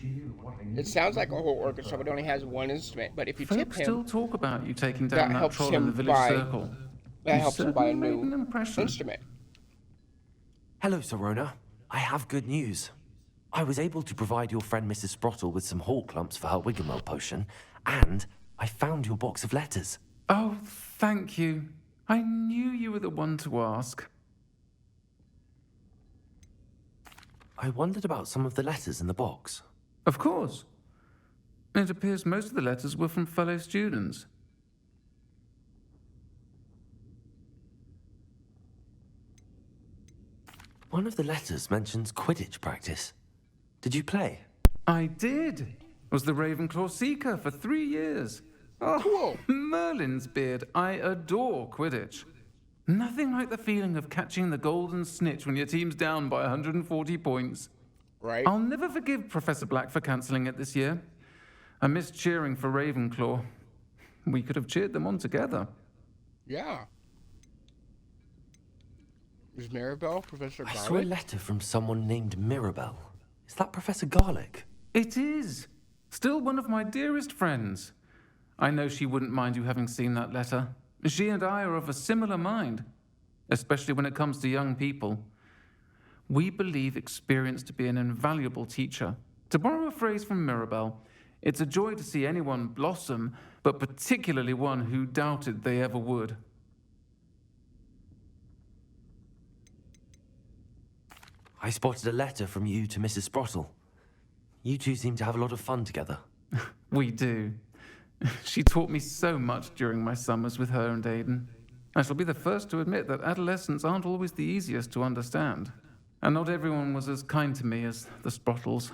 It sounds like a whole orchestra, but it only has 1 instrument. But if you tip him, still talk about you taking down that troll in the village circle. That helps him buy a new instrument. Hello, Sirona. I have good news. I was able to provide your friend Mrs. Sprottle with some hawk lumps for her Wiggenweld potion, and I found your box of letters. Oh, thank you. I knew you were the one to ask. I wondered about some of the letters in the box. Of course. It appears most of the letters were from fellow students. One of the letters mentions Quidditch practice. Did you play? I did. Was the Ravenclaw Seeker for 3 years. Oh, cool. Merlin's beard. I adore Quidditch. Nothing like the feeling of catching the golden snitch when your team's down by 140 points. Right. I'll never forgive Professor Black for cancelling it this year. I missed cheering for Ravenclaw. We could have cheered them on together. Yeah. Is Mirabelle Professor I Garlic? saw a letter from someone named Mirabelle. Is that Professor Garlic? It is. Still one of my dearest friends. I know she wouldn't mind you having seen that letter. She and I are of a similar mind, especially when it comes to young people. We believe experience to be an invaluable teacher. To borrow a phrase from Mirabelle, it's a joy to see anyone blossom, but particularly one who doubted they ever would. I spotted a letter from you to Mrs. Sprottle. You two seem to have a lot of fun together. We do. She taught me so much during my summers with her and Aiden. I shall be the first to admit that adolescents aren't always the easiest to understand. And not everyone was as kind to me as the Sprottles.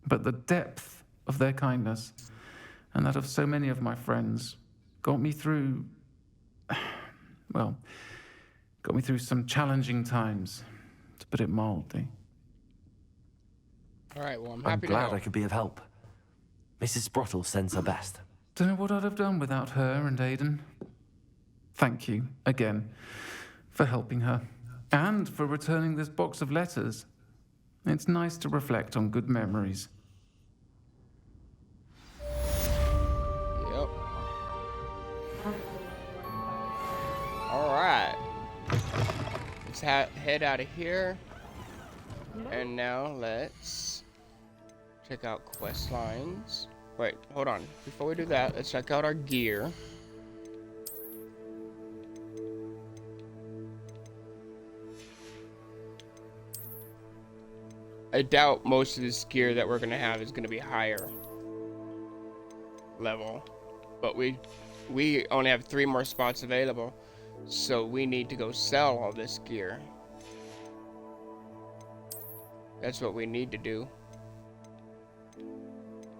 But the depth of their kindness, and that of so many of my friends, got me through... well, got me through some challenging times, to put it mildly. All right, well, I'm I'm happy to glad help. I could be of help. Mrs. Sprottle sends her best. Don't know what I'd have done without her and Aiden. Thank you, again, for helping her, and for returning this box of letters. It's nice to reflect on good memories. Yep. All right. Let's head out of here. And now let's check out quest lines. Wait, hold on. Before we do that, let's check out our gear. I doubt most of this gear that we're gonna have is gonna be higher level, but we only have 3 more spots available, so we need to go sell all this gear. That's what we need to do.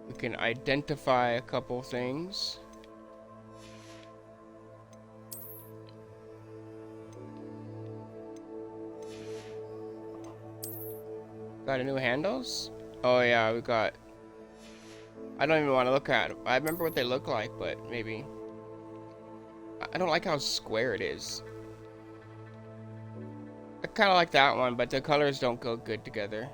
We can identify a couple things. Got a new handles? Oh yeah, we got... I don't even want to look at them. I remember what they look like, but maybe... I don't like how square it is. I kind of like that one, but the colors don't go good together.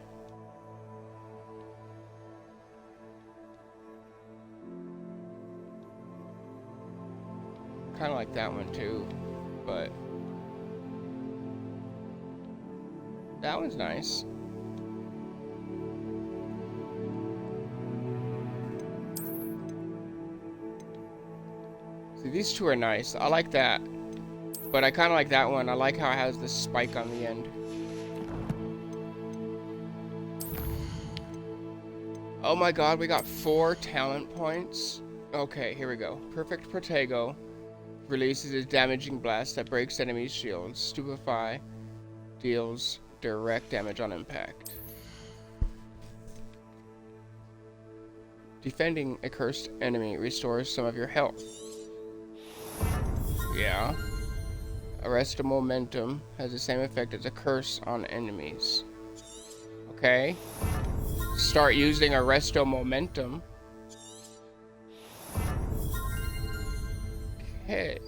Kind of like that one too, but... that one's nice. See, these two are nice. I like that. But I kind of like that one. I like how it has the spike on the end. Oh my god, we got 4 talent points. Okay, here we go. Perfect Protego releases a damaging blast that breaks enemies' shields. Stupefy deals direct damage on impact. Defending a cursed enemy restores some of your health. Yeah. Arrest of Momentum has the same effect as a curse on enemies. Okay. Start using Arresto Momentum. Okay.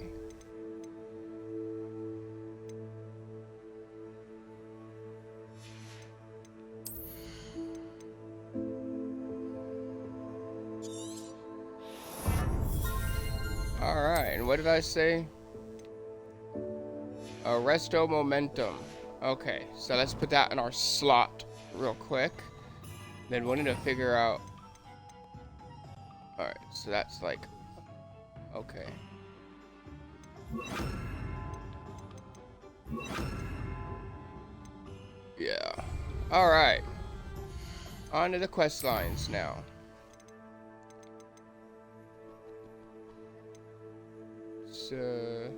Alright, and what did I say? Arresto Momentum. Okay, so let's put that in our slot real quick. Then we'll need to figure out... Alright, so that's like... okay. Yeah. Alright. On to the quest lines now. So...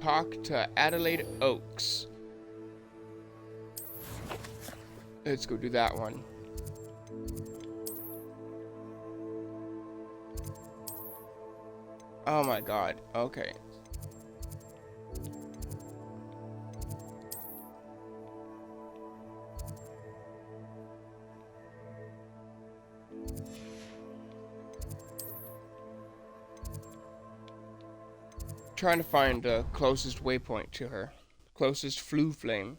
talk to Adelaide Oaks. Let's go do that one. Oh my god, okay. Trying to find the closest waypoint to her. closest flu flame.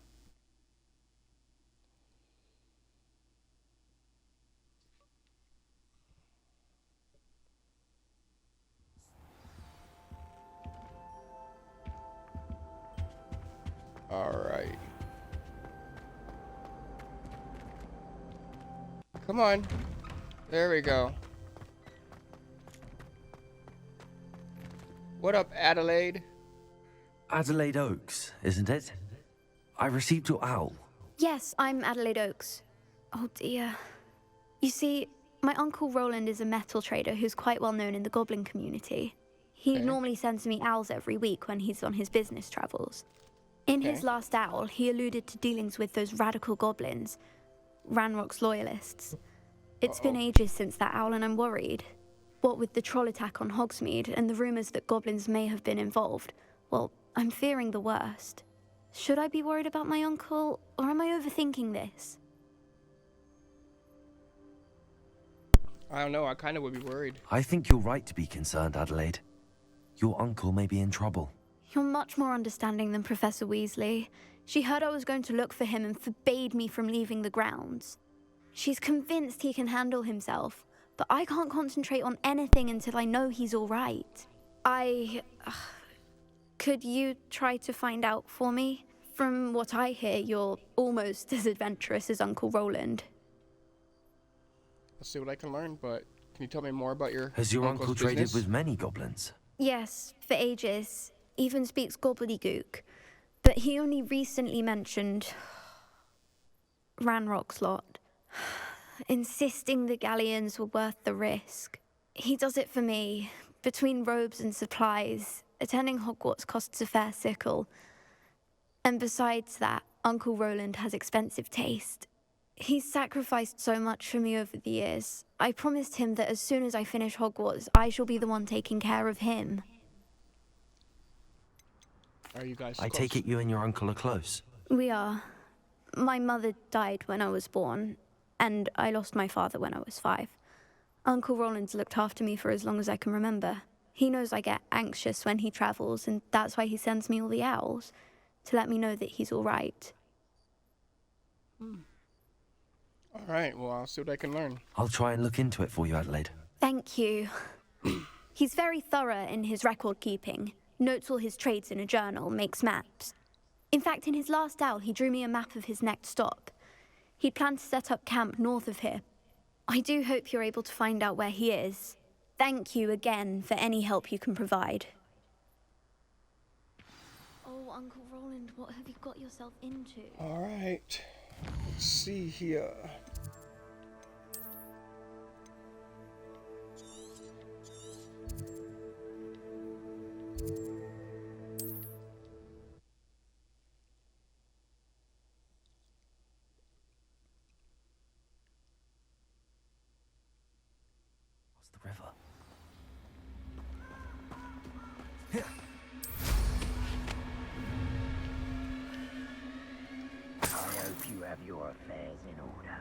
Alright. Come on. There we go. What up, Adelaide? Adelaide Oaks, isn't it? I received your owl. Yes, I'm Adelaide Oaks. Oh dear. You see, my Uncle Roland is a metal trader who's quite well known in the goblin community. He normally sends me owls every week when he's on his business travels. In his last owl, he alluded to dealings with those radical goblins, Ranrock's loyalists. It's been ages since that owl and I'm worried. What with the troll attack on Hogsmeade and the rumours that goblins may have been involved, well, I'm fearing the worst. Should I be worried about my uncle, or am I overthinking this? I don't know, I kind of would be worried. I think you're right to be concerned, Adelaide. Your uncle may be in trouble. You're much more understanding than Professor Weasley. She heard I was going to look for him and forbade me from leaving the grounds. She's convinced he can handle himself, but I can't concentrate on anything until I know he's all right. Could you try to find out for me? From what I hear, you're almost as adventurous as Uncle Roland. I'll see what I can learn, but can you tell me more about your Has your uncle's uncle traded business? with many goblins? Yes, for ages. Even speaks gobbledygook. But he only recently mentioned Ranrock's lot, insisting the galleons were worth the risk. He does it for me. Between robes and supplies, attending Hogwarts costs a fair sickle. And besides that, Uncle Roland has expensive taste. He's sacrificed so much for me over the years. I promised him that as soon as I finish Hogwarts, I shall be the one taking care of him. Are you guys I close? take it you and your uncle are close. We are. My mother died when I was born, and I lost my father when I was 5. Uncle Roland's looked after me for as long as I can remember. He knows I get anxious when he travels, and that's why he sends me all the owls, to let me know that he's all right. All right, well, I'll see what I can learn. I'll try and look into it for you, Adelaide. Thank you. He's very thorough in his record keeping. Notes all his trades in a journal, makes maps. In fact, in his last owl, he drew me a map of his next stop. He planned to set up camp north of here. I do hope you're able to find out where he is. Thank you again for any help you can provide. Oh, Uncle Roland, what have you got yourself into? All right, let's see here. What's the river? I hope you have your affairs in order.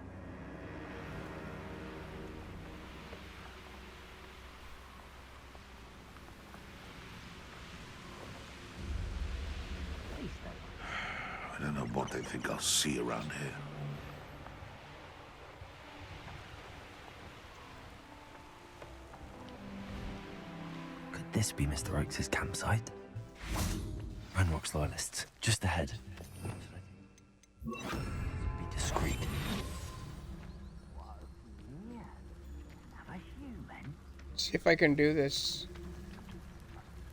I don't know what they think I'll see around here. Could this be Mr. Oakes' campsite? Ranrock's loyalists, just ahead. Be discreet. See if I can do this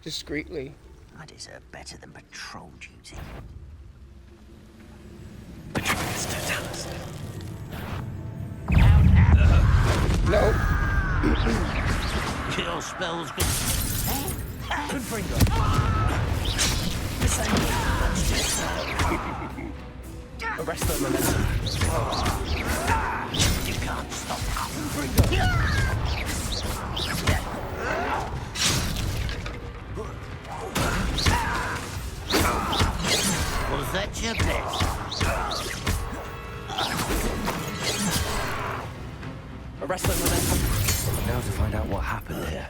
discreetly. I deserve better than patrol duty. Betrayers totalist. No. Kill spells good. Confringo. Arrest them, momentum. You can't stop that. Was that your best? Arrest them, momentum. Now to find out what happened here.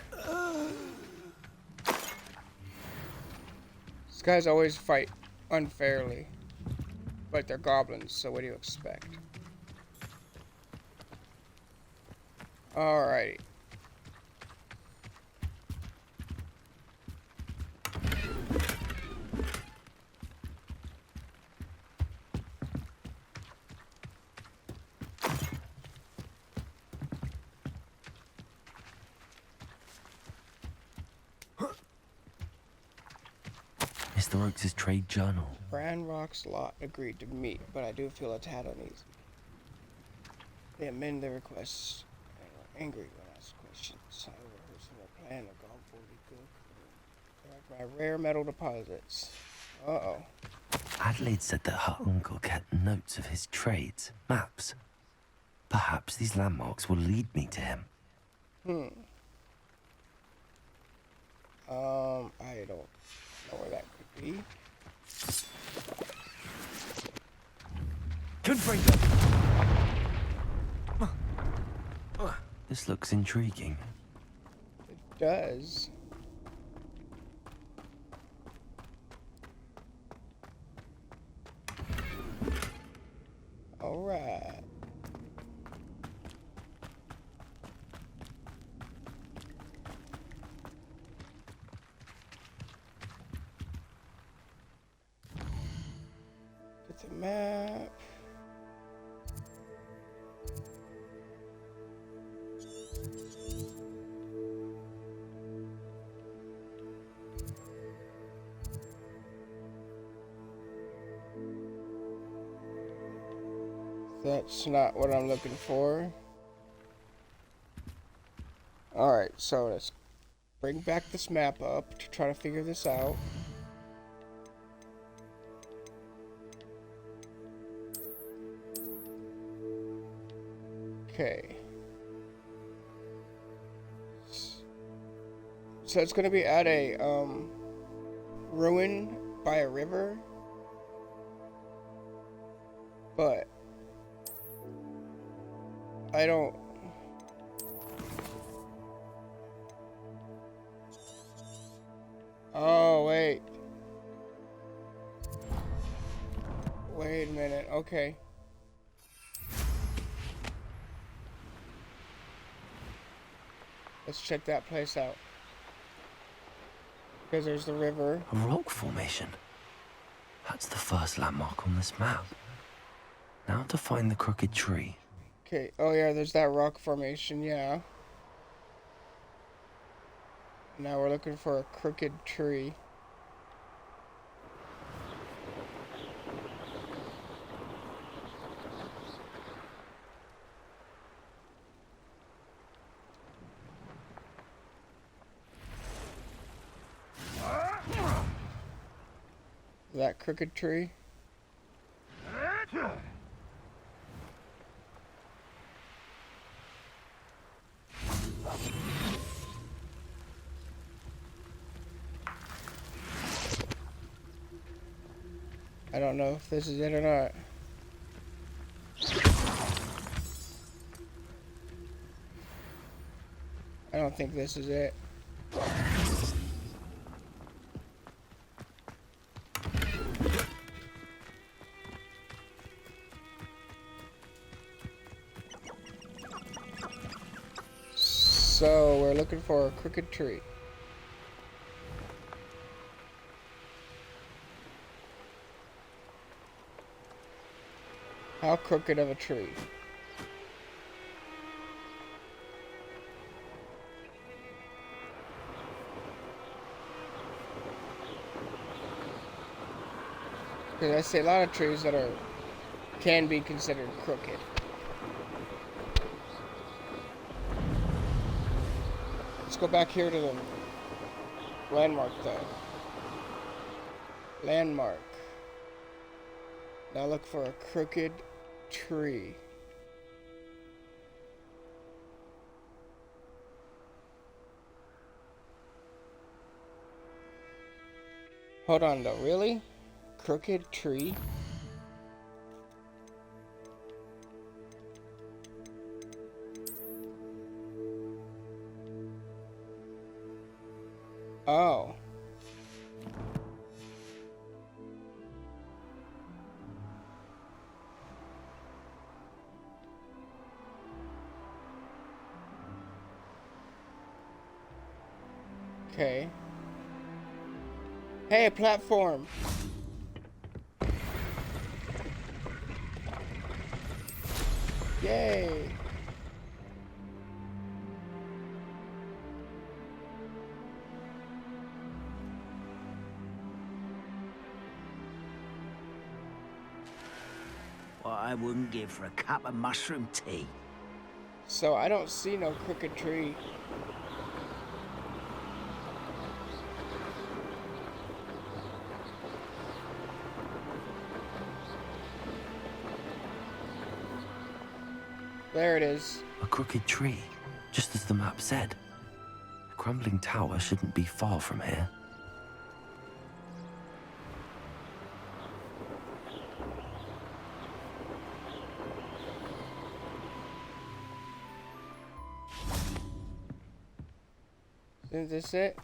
These guys always fight unfairly. But they're goblins, so what do you expect? Alrighty. Mr. Oakes' trade journal. Rock's lot agreed to meet, but I do feel a tad uneasy. They amend their requests and are angry when asked questions. I overheard some of their plan of gone fully good. They're like my rare metal deposits. Uh-oh. Adelaide said that her uncle kept notes of his trades, maps. Perhaps these landmarks will lead me to him. I don't know where that could be. Confringo! This looks intriguing. It does. All right. Get the map. That's not what I'm looking for. Alright, so let's bring back this map up to try to figure this out. Okay. So it's gonna be at a ruin by a river. But I don't. Oh, wait. Wait a minute. Okay. Let's check that place out. Because there's the river. A rock formation. That's the first landmark on this map. Now to find the crooked tree. Okay, oh yeah, there's that rock formation, yeah. Now we're looking for a crooked tree. That crooked tree? I don't know if this is it or not. I don't think this is it. So we're looking for a crooked tree. How crooked of a tree? Because I see a lot of trees that can be considered crooked. Let's go back here to the landmark though. Landmark. Now look for a crooked tree. Hold on though, really? Crooked tree? Oh. Okay. Hey, a platform! Yay! What I wouldn't give for a cup of mushroom tea. So I don't see no crooked tree. There it is. A crooked tree, just as the map said. The crumbling tower shouldn't be far from here. Is this it?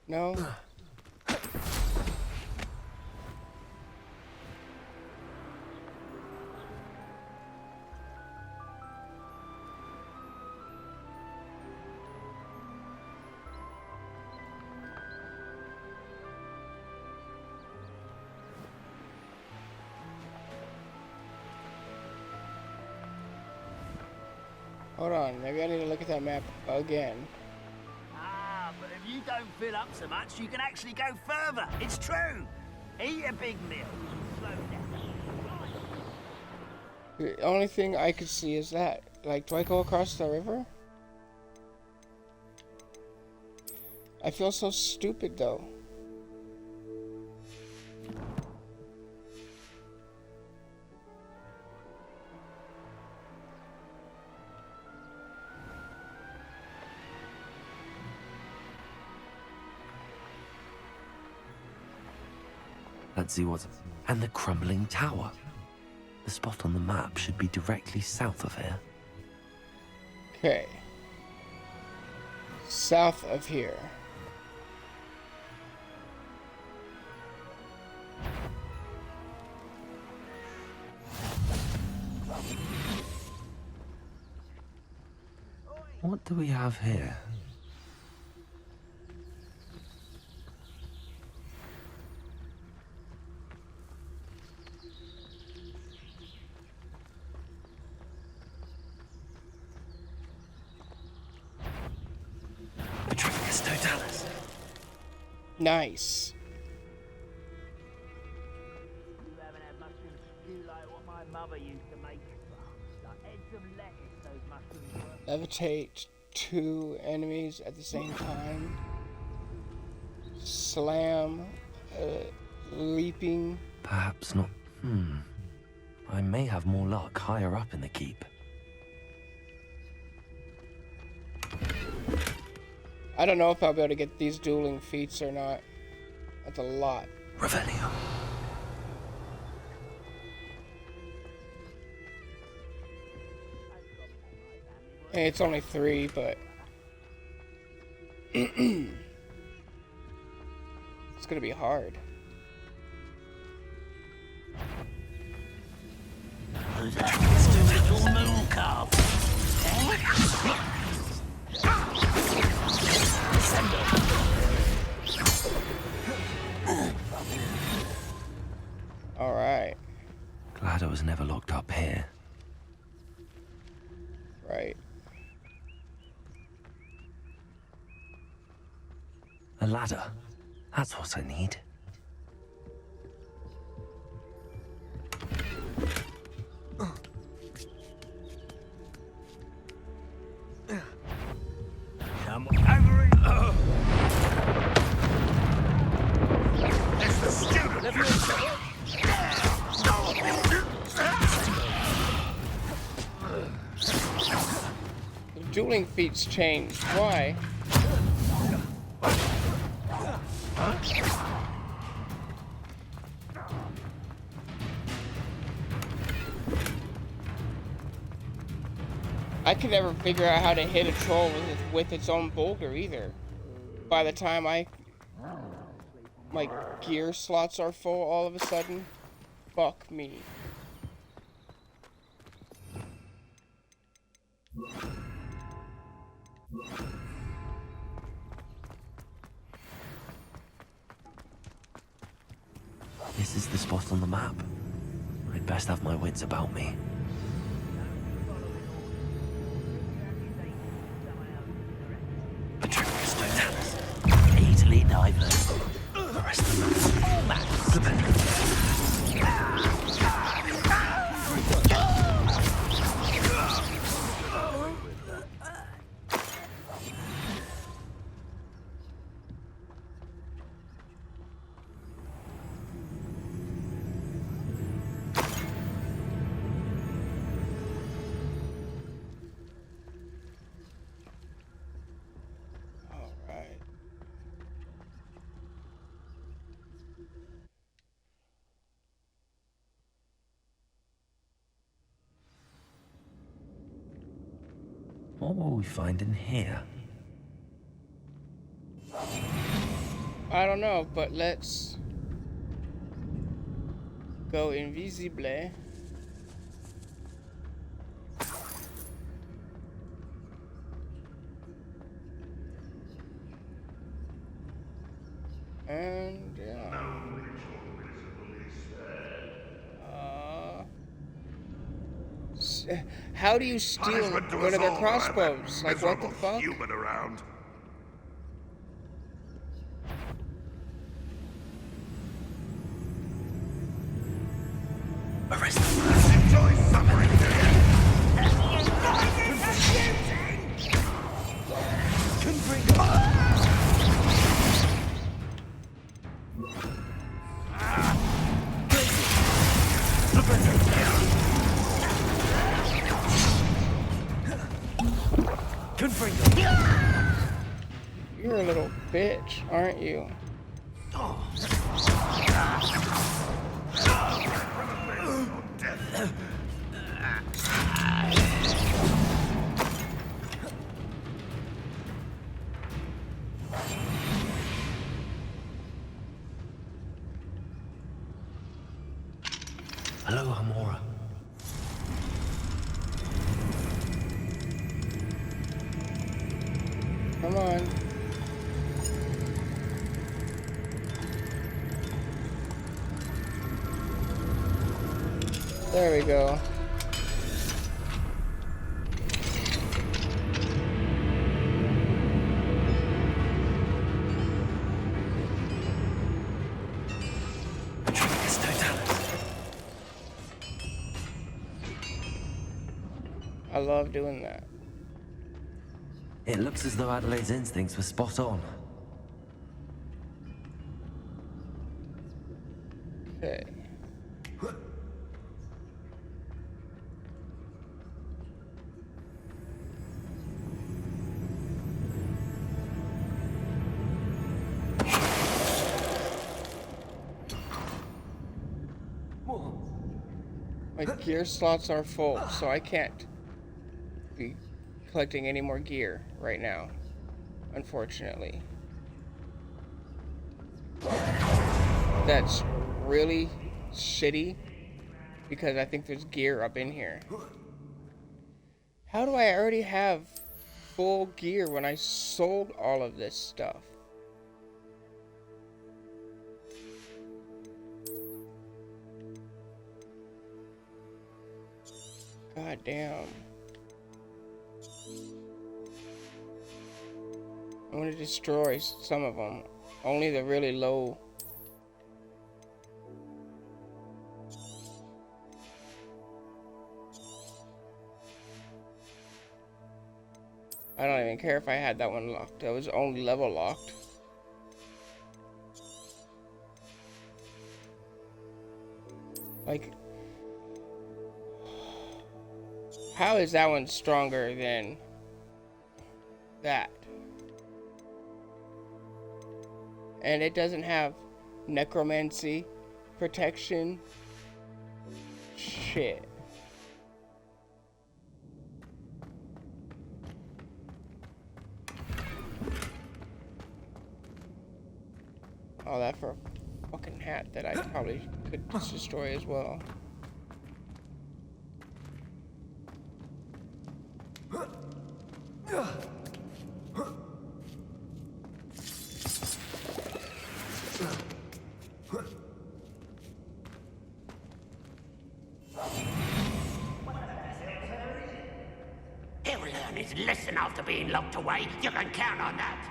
No? Hold on, maybe I need to look at that map again. Ah, but if you don't fill up so much, you can actually go further. It's true. Eat a big meal. Slow down. The only thing I could see is that. Like, do I go across the river? I feel so stupid, though. Let's see what's... And the crumbling tower. The spot on the map should be directly south of here. Okay. South of here. What do we have here? Nice. You haven't had mushroom stew like what my mother used to make. Like heads of lettuce, those mushrooms were. Levitate 2 enemies at the same time. Slam. Leaping. Perhaps not. I may have more luck higher up in the keep. I don't know if I'll be able to get these dueling feats or not. That's a lot. Revelio. Hey, it's only 3, but... it's gonna be hard. Who's that? Little moon calf. Alright. Glad I was never locked up here. Right. A ladder. That's what I need. Come on, over it. It's the student. The dueling feats changed. Why? I could never figure out how to hit a troll with its own boulder either. By the time my gear slots are full all of a sudden, fuck me. This is the spot on the map. I'd best have my wits about me. Petronius Totalis. Easily diverse. The rest of them. All maps. What will we find in here? I don't know, but let's go invisible. And yeah. How do you steal one of their crossbows? Like, what the fuck? Human around. Arrest Let's enjoy suffering together. You're a little bitch, aren't you? Hello, Hamora. Come on. There we go. I love doing that. It looks as though Adelaide's instincts were spot on. Okay. My gear slots are full, so I can't be collecting any more gear right now, unfortunately. That's really shitty because I think there's gear up in here. How do I already have full gear when I sold all of this stuff? God damn. I'm gonna destroy some of them. Only the really low. I don't even care if I had that one locked. That was only level locked. Like, how is that one stronger than that? And it doesn't have necromancy protection. Shit. All that for a fucking hat that I probably could destroy as well. always listen after being locked away. You can count on that.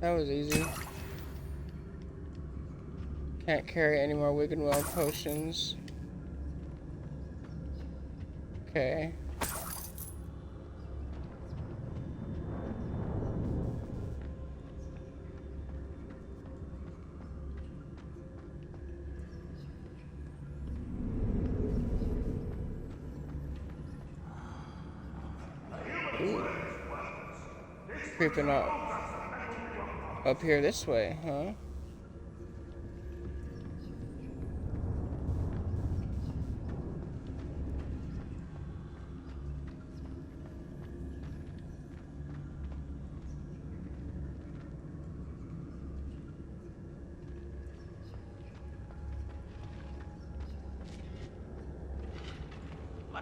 That was easy. Can't carry any more Wiggenweld potions. Okay. Ooh. Creeping up here this way, huh?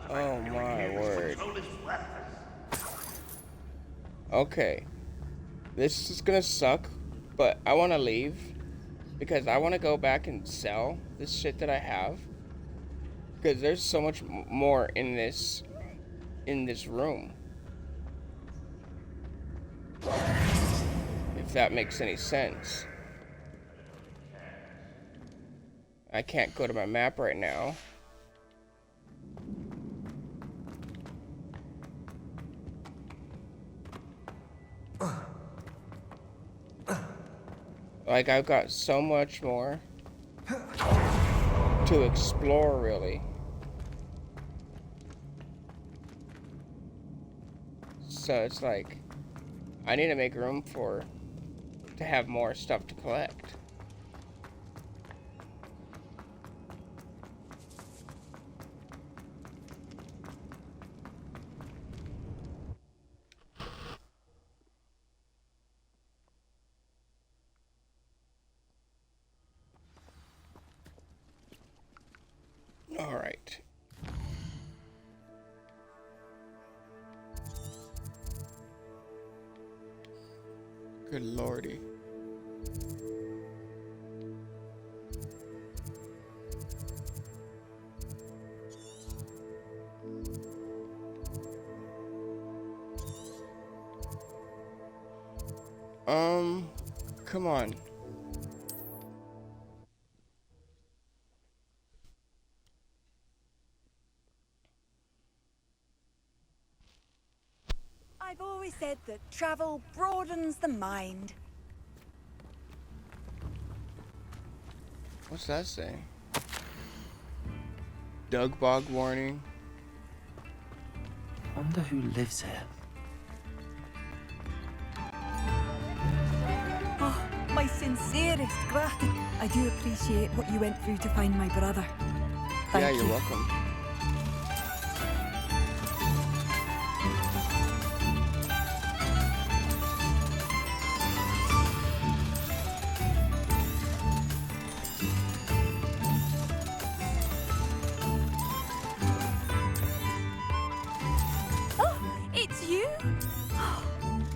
Oh my word. Okay. This is gonna suck, but I wanna leave because I wanna go back and sell this shit that I have. Because there's so much more in this room. If that makes any sense. I can't go to my map right now. Like, I've got so much more to explore, really. So it's like, I need to make room to have more stuff to collect. All right. Good lordy. Come on. I've always said that travel broadens the mind. What's that say? Dug bog warning. Wonder who lives here. Oh, my sincerest gratitude. I do appreciate what you went through to find my brother. Thank you. You're welcome.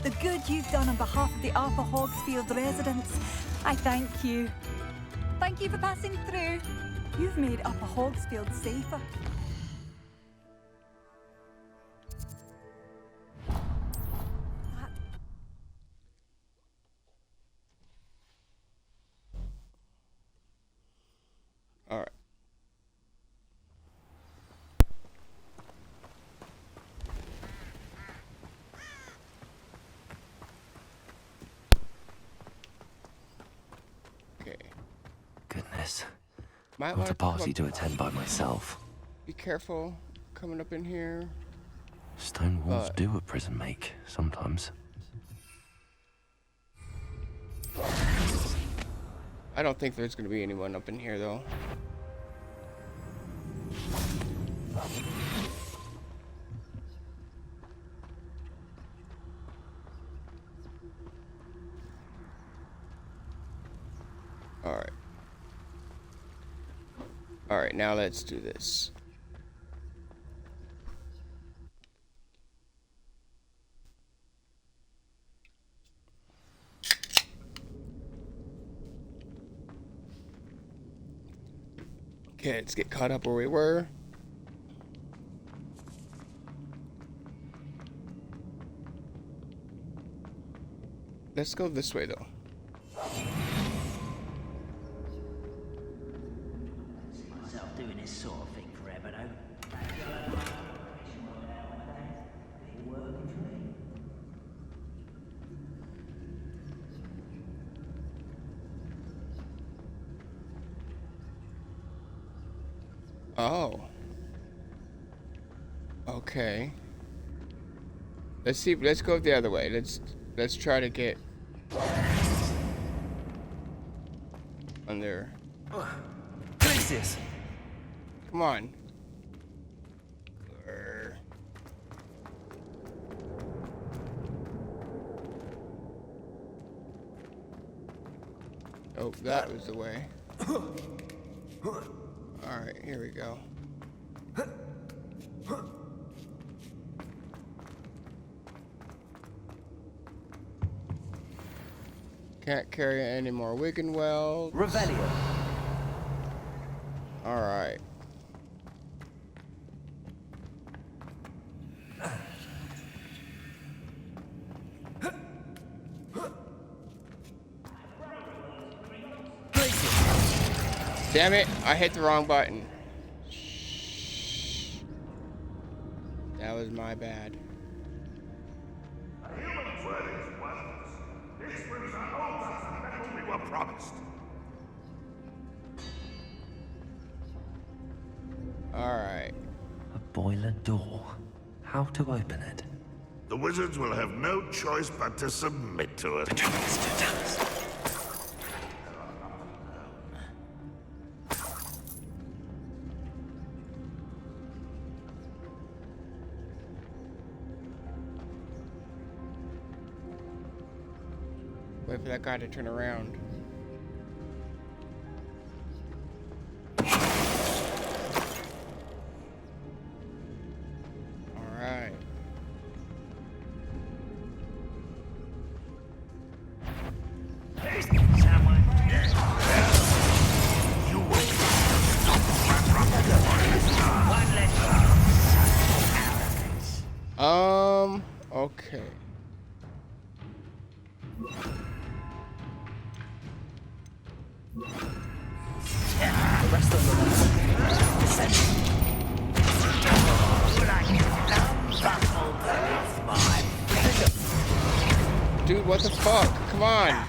The good you've done on behalf of the Upper Hogsfield residents, I thank you. Thank you for passing through. You've made Upper Hogsfield safer. All right. Goodness. Might Not a party to attend by myself. Be careful coming up in here. Stone walls do a prison make, sometimes. I don't think there's gonna be anyone up in here, though. Alright. Alright, now let's do this. Okay, let's get caught up where we were. Let's go this way, though. See myself doing this sort of thing forever, though. Oh. Okay. Let's see. Let's go the other way. Let's try to get under. Places. Come on. Oh, that was the way. Alright, here we go. Can't carry any more Wiggenweld. Revelio. Alright. Damn it, I hit the wrong button. Shh. That was my bad. A human's word is worthless. These rooms are older than metal we were promised. Alright. A boiler door. How to open it? The wizards will have no choice but to submit to it. Wait for that guy to turn around. Alright. Okay. Dude, what the fuck? Come on.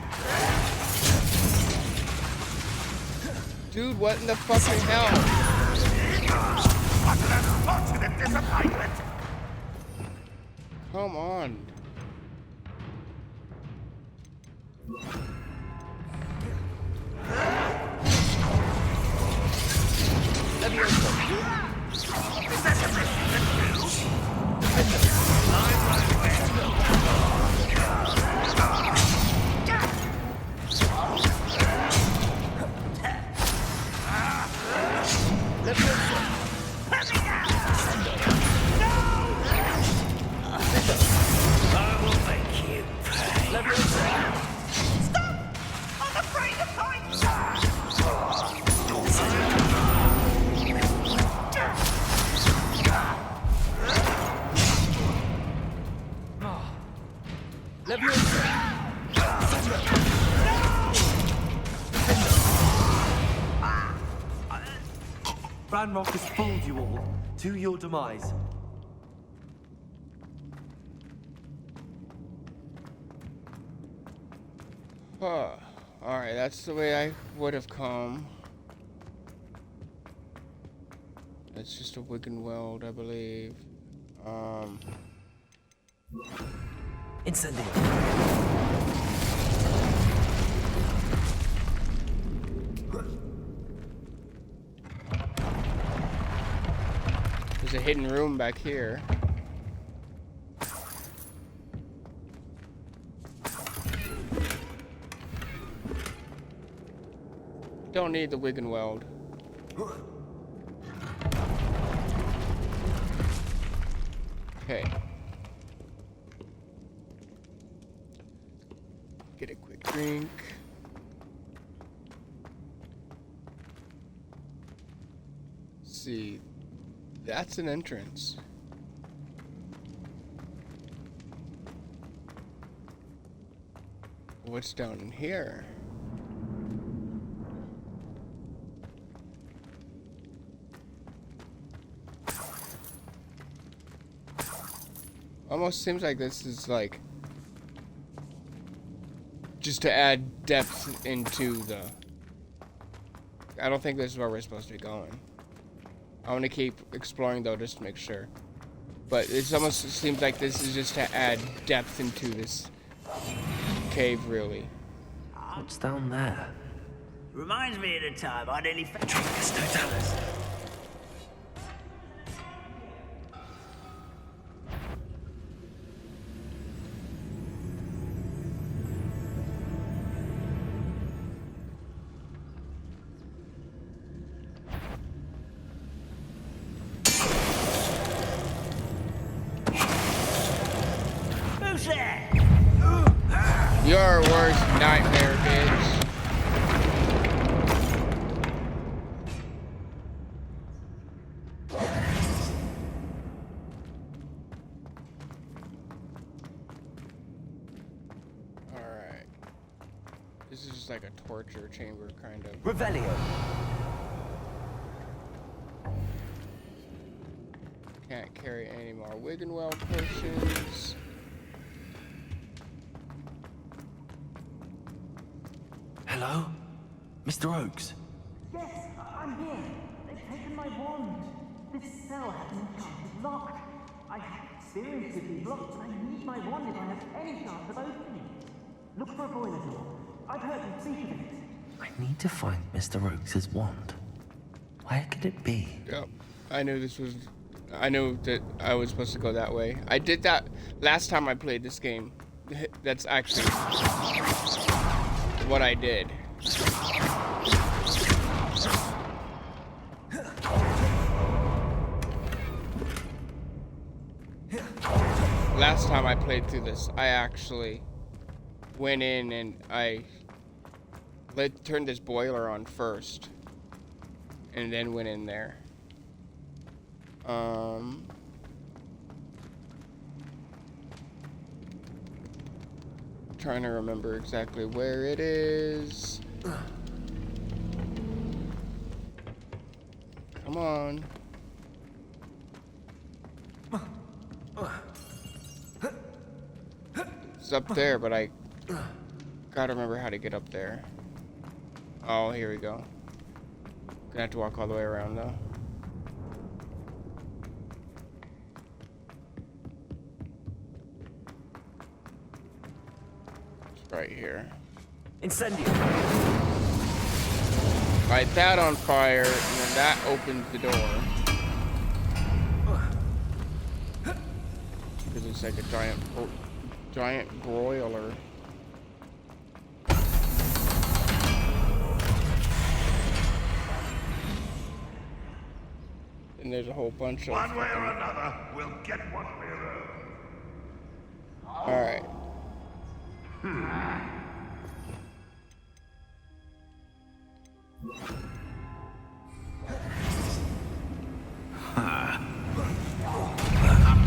Dude, what in the fucking hell? What an unfortunate disappointment! Come on. Ranrock has fooled you all to your demise. Huh. Alright, that's the way I would have come. It's just a Wiggenweld, I believe. Incendio. There's a hidden room back here. Don't need the Wiggenweld. Okay. Get a quick drink. see. That's an entrance. What's down in here? Almost seems like this is like just to add depth into the... I don't think this is where we're supposed to be going. I want to keep exploring though, just to make sure. But it almost seems like this is just to add depth into this cave, really. What's down there? Reminds me of the time I nearly fell. Who's there? Your worst nightmare, bitch. Alright. This is just like a torture chamber, kind of. Revelio. Can't carry any more Wiggenwell potions. Hello? Mr. Oakes? Yes, I'm here. They've taken my wand. This cell has an enchanted lock. I have experience with these locks, and I need my wand if I have any chance of opening it. Look for a boiler door. I've heard you speak of it. I need to find Mr. Oakes' wand. Where could it be? Yep. I knew this was... I knew that I was supposed to go that way. I did that last time I played this game. That's actually what I did. Last time I played through this, I actually went in and I turned this boiler on first, and then went in there. Trying to remember exactly where it is. Come on. It's up there, but I gotta remember how to get up there. Oh, here we go. Gonna have to walk all the way around though. Right here. Incendio. Light that on fire, and then that opens the door. Because it's like a giant broiler. And there's a whole bunch of... One way or another, we'll get what we're owed. Alright. I'm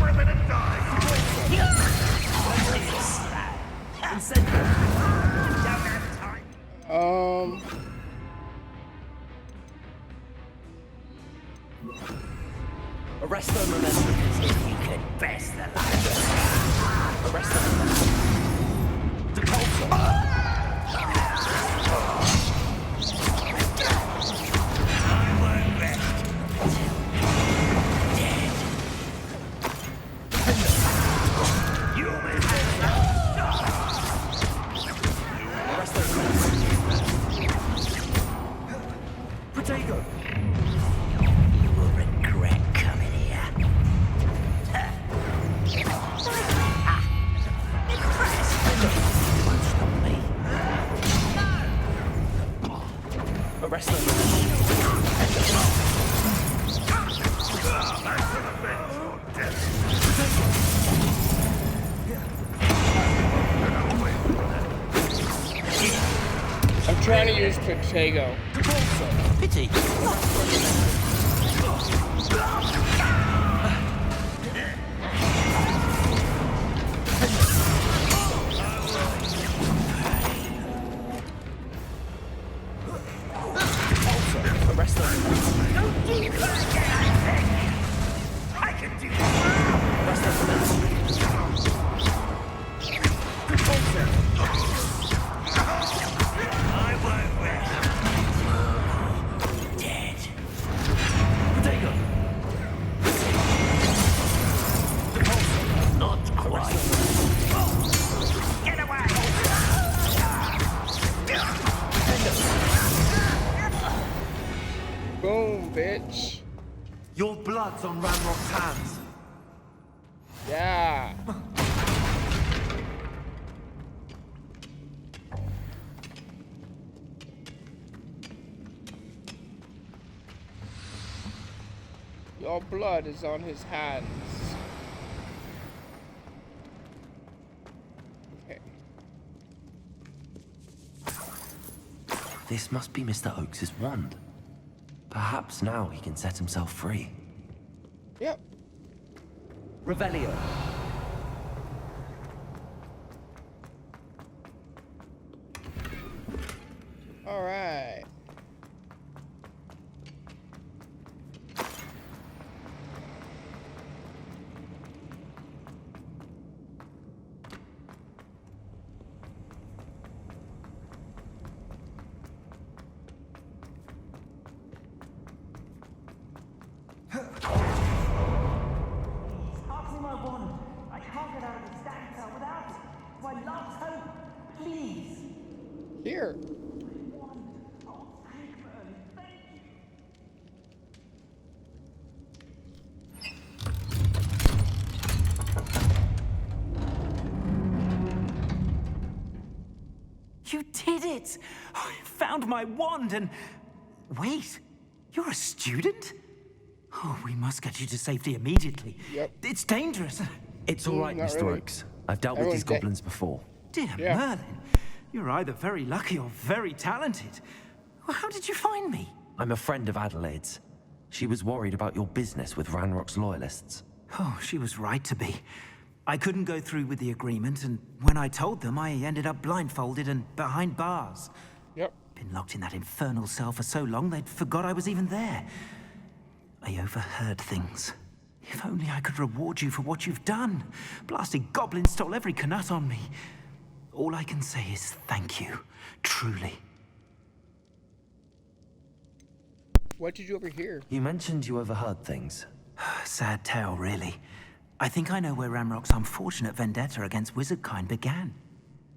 ready to die. Arrest them, remember. If you can best the life. Arrest them. To Tulsa. I won't rest until you're dead. You'll be Arrest them. Protego. You will regret coming here. Won't stop me. Arrest them. I'm trying to use Protego. Pity. Arrest them. Don't do that again! I can do that! Arrest them. I won't rest. Dead. Take him. Not quite. Get away! Boom, bitch. Your blood's on Ranrock's hands. Yeah. Your blood is on his hands. Okay. This must be Mr. Oakes' wand. Perhaps now he can set himself free. Yep. Revelio. All right. Pass me my wand. I can't get out of this damn cell without it. My last hope. Please. Here. You did it! I found my wand and... Wait, you're a student? Oh, we must get you to safety immediately. Yep. It's dangerous. It's all right, Not Mr. really. Oakes. I've dealt with Everyone's these goblins before. Dear Yeah. Merlin, you're either very lucky or very talented. Well, how did you find me? I'm a friend of Adelaide's. She was worried about your business with Ranrock's loyalists. Oh, she was right to be. I couldn't go through with the agreement, and when I told them, I ended up blindfolded and behind bars. Yep. Been locked in that infernal cell for so long, they'd forgot I was even there. I overheard things. If only I could reward you for what you've done. Blasted goblin stole every canut on me. All I can say is thank you, truly. What did you overhear? You mentioned you overheard things. Sad tale, really. I think I know where Ranrock's unfortunate vendetta against wizardkind began.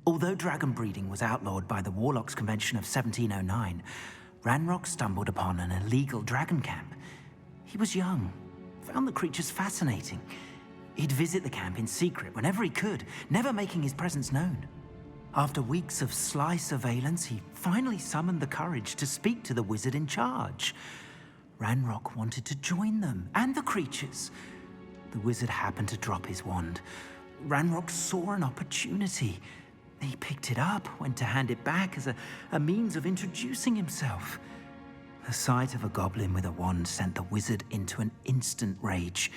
Although dragon breeding was outlawed by the Warlocks Convention of 1709, Ranrock stumbled upon an illegal dragon camp. He was young, found the creatures fascinating. He'd visit the camp in secret whenever he could, never making his presence known. After weeks of sly surveillance, he finally summoned the courage to speak to the wizard in charge. Ranrock wanted to join them, and the creatures. The wizard happened to drop his wand. Ranrock saw an opportunity. He picked it up, went to hand it back as a means of introducing himself. The sight of a goblin with a wand sent the wizard into an instant rage.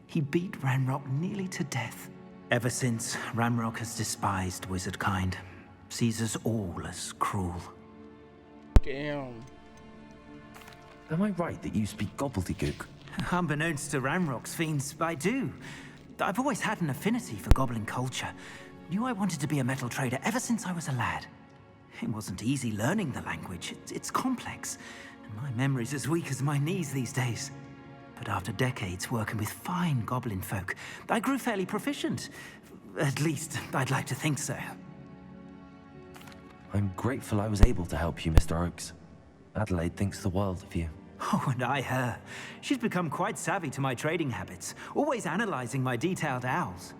He beat Ranrock nearly to death. Ever since, Ranrock has despised wizardkind, sees us all as cruel. Damn. Am I right that you speak gobbledygook? Unbeknownst to Ranrock's fiends, I do. I've always had an affinity for goblin culture. Knew I wanted to be a metal trader ever since I was a lad. It wasn't easy learning the language. It's complex, and my memory's as weak as my knees these days. But after decades working with fine goblin folk, I grew fairly proficient. At least, I'd like to think so. I'm grateful I was able to help you, Mr. Oakes. Adelaide thinks the world of you. Oh, and I her. She's become quite savvy to my trading habits, always analyzing my detailed owls.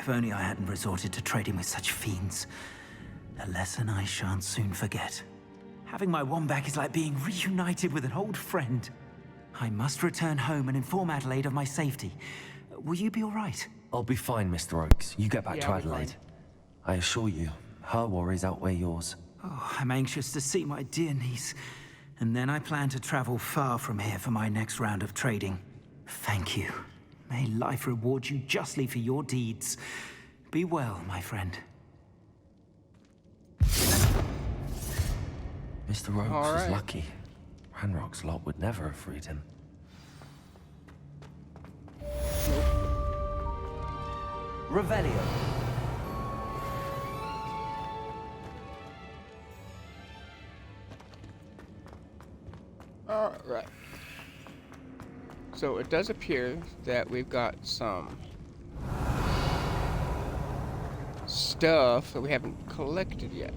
If only I hadn't resorted to trading with such fiends. A lesson I shan't soon forget. Having my wand back is like being reunited with an old friend. I must return home and inform Adelaide of my safety. Will you be all right? I'll be fine, Mr. Oakes. You get back Yeah, to I'll be Adelaide. fine. I assure you, her worries outweigh yours. Oh, I'm anxious to see my dear niece. And then I plan to travel far from here for my next round of trading. Thank you. May life reward you justly for your deeds. Be well, my friend. Mr. Rogues was lucky. Ranrock's lot would never have freed him. Revelio. Alright. So it does appear that we've got some stuff that we haven't collected yet.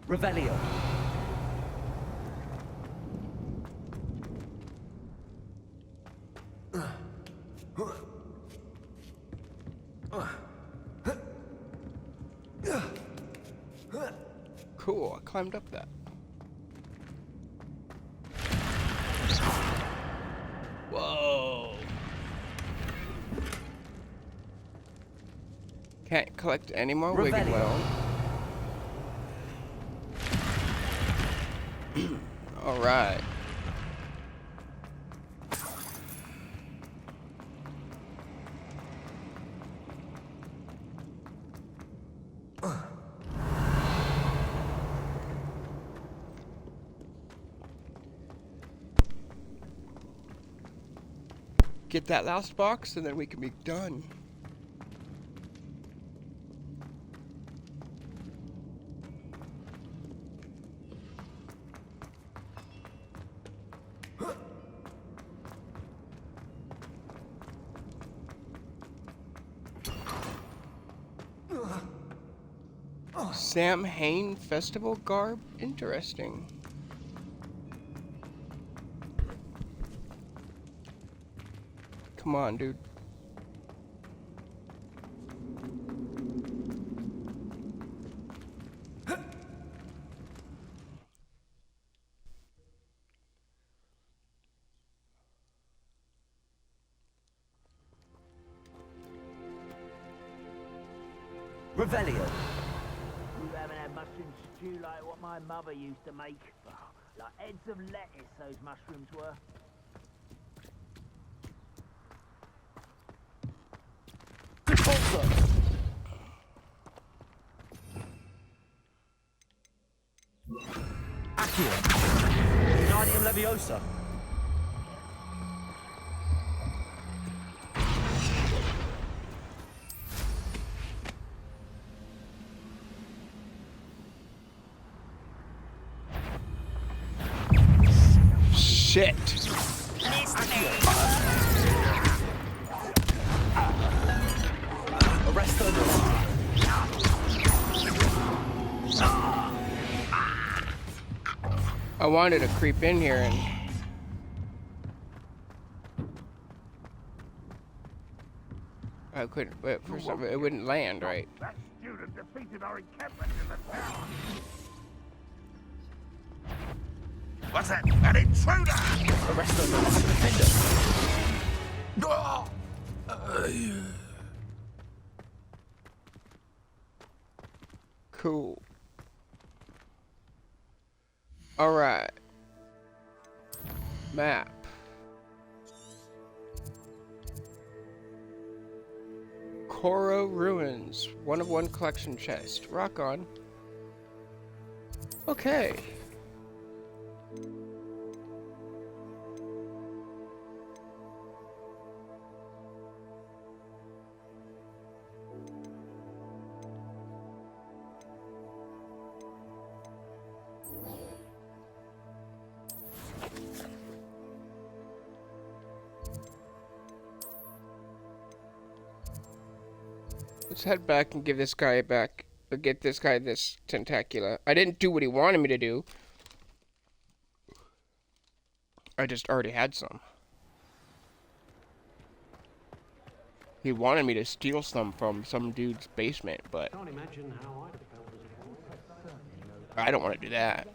Revelio. Cool, I climbed up that. Whoa. Can't collect any more Wiggenweld. Alright. Get that last box and then we can be done. Sam Hain Festival garb? Interesting. Come on, dude. Revelio. You haven't had mushroom stew like what my mother used to make. Oh, like heads of lettuce, those mushrooms were. Accio. Wingardium Leviosa. Shit. I wanted to creep in here and I couldn't, but for some it wouldn't land right. That student defeated our encampment in the tower. What's that? An intruder! Arrest them. Cool. Alright. Map. Koro Ruins. 1 of 1 collection chest. Rock on. Okay. Let's head back and give this guy back, or get this guy this tentacula. I didn't do what he wanted me to do. I just already had some. He wanted me to steal some from some dude's basement, but... Can't imagine how I'd have felt as a boy. I don't want to do that.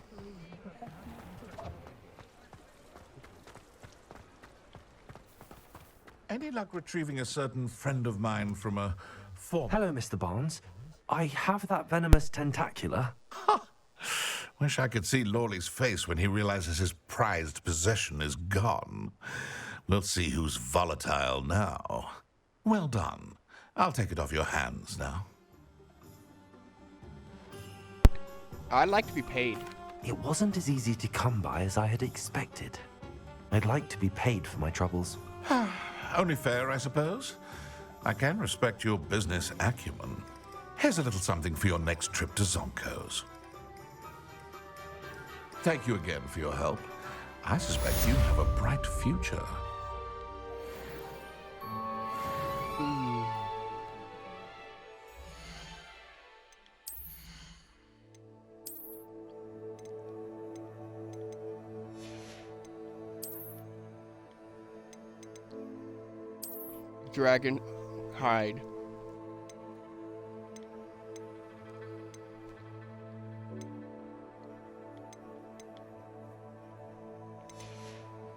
Any luck retrieving a certain friend of mine from a former... Hello, Mr. Barnes. I have that venomous tentacula. Wish I could see Lawley's face when he realizes his prized possession is gone. We'll see who's volatile now. Well done. I'll take it off your hands now. I'd like to be paid. It wasn't as easy to come by as I had expected. I'd like to be paid for my troubles. Only fair, I suppose. I can respect your business acumen. Here's a little something for your next trip to Zonko's. Thank you again for your help. I suspect you have a bright future. Dragon hide.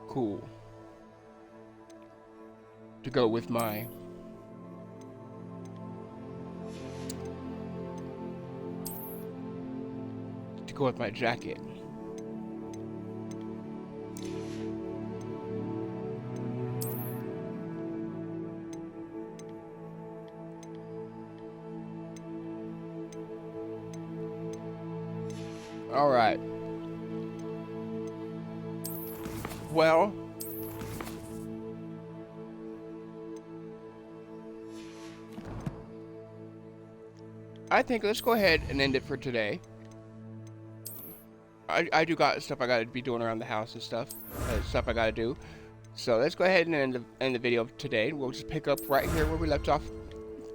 Cool. To go with my jacket. All right. Well, I think let's go ahead and end it for today. I do got stuff I gotta be doing around the house and stuff I gotta do. So let's go ahead and end the video today. We'll just pick up right here where we left off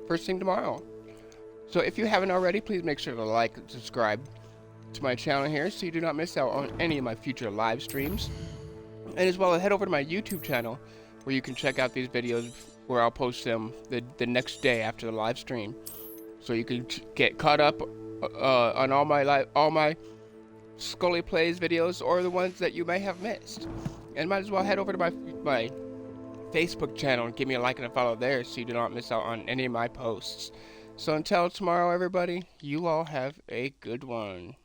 first thing tomorrow. So if you haven't already, please make sure to like and subscribe to my channel here so you do not miss out on any of my future live streams. And as well, head over to my YouTube channel where you can check out these videos where I'll post them the next day after the live stream. So you can get caught up on all my Skully Plays videos or the ones that you may have missed. And might as well head over to my Facebook channel and give me a like and a follow there so you do not miss out on any of my posts. So until tomorrow, everybody, you all have a good one.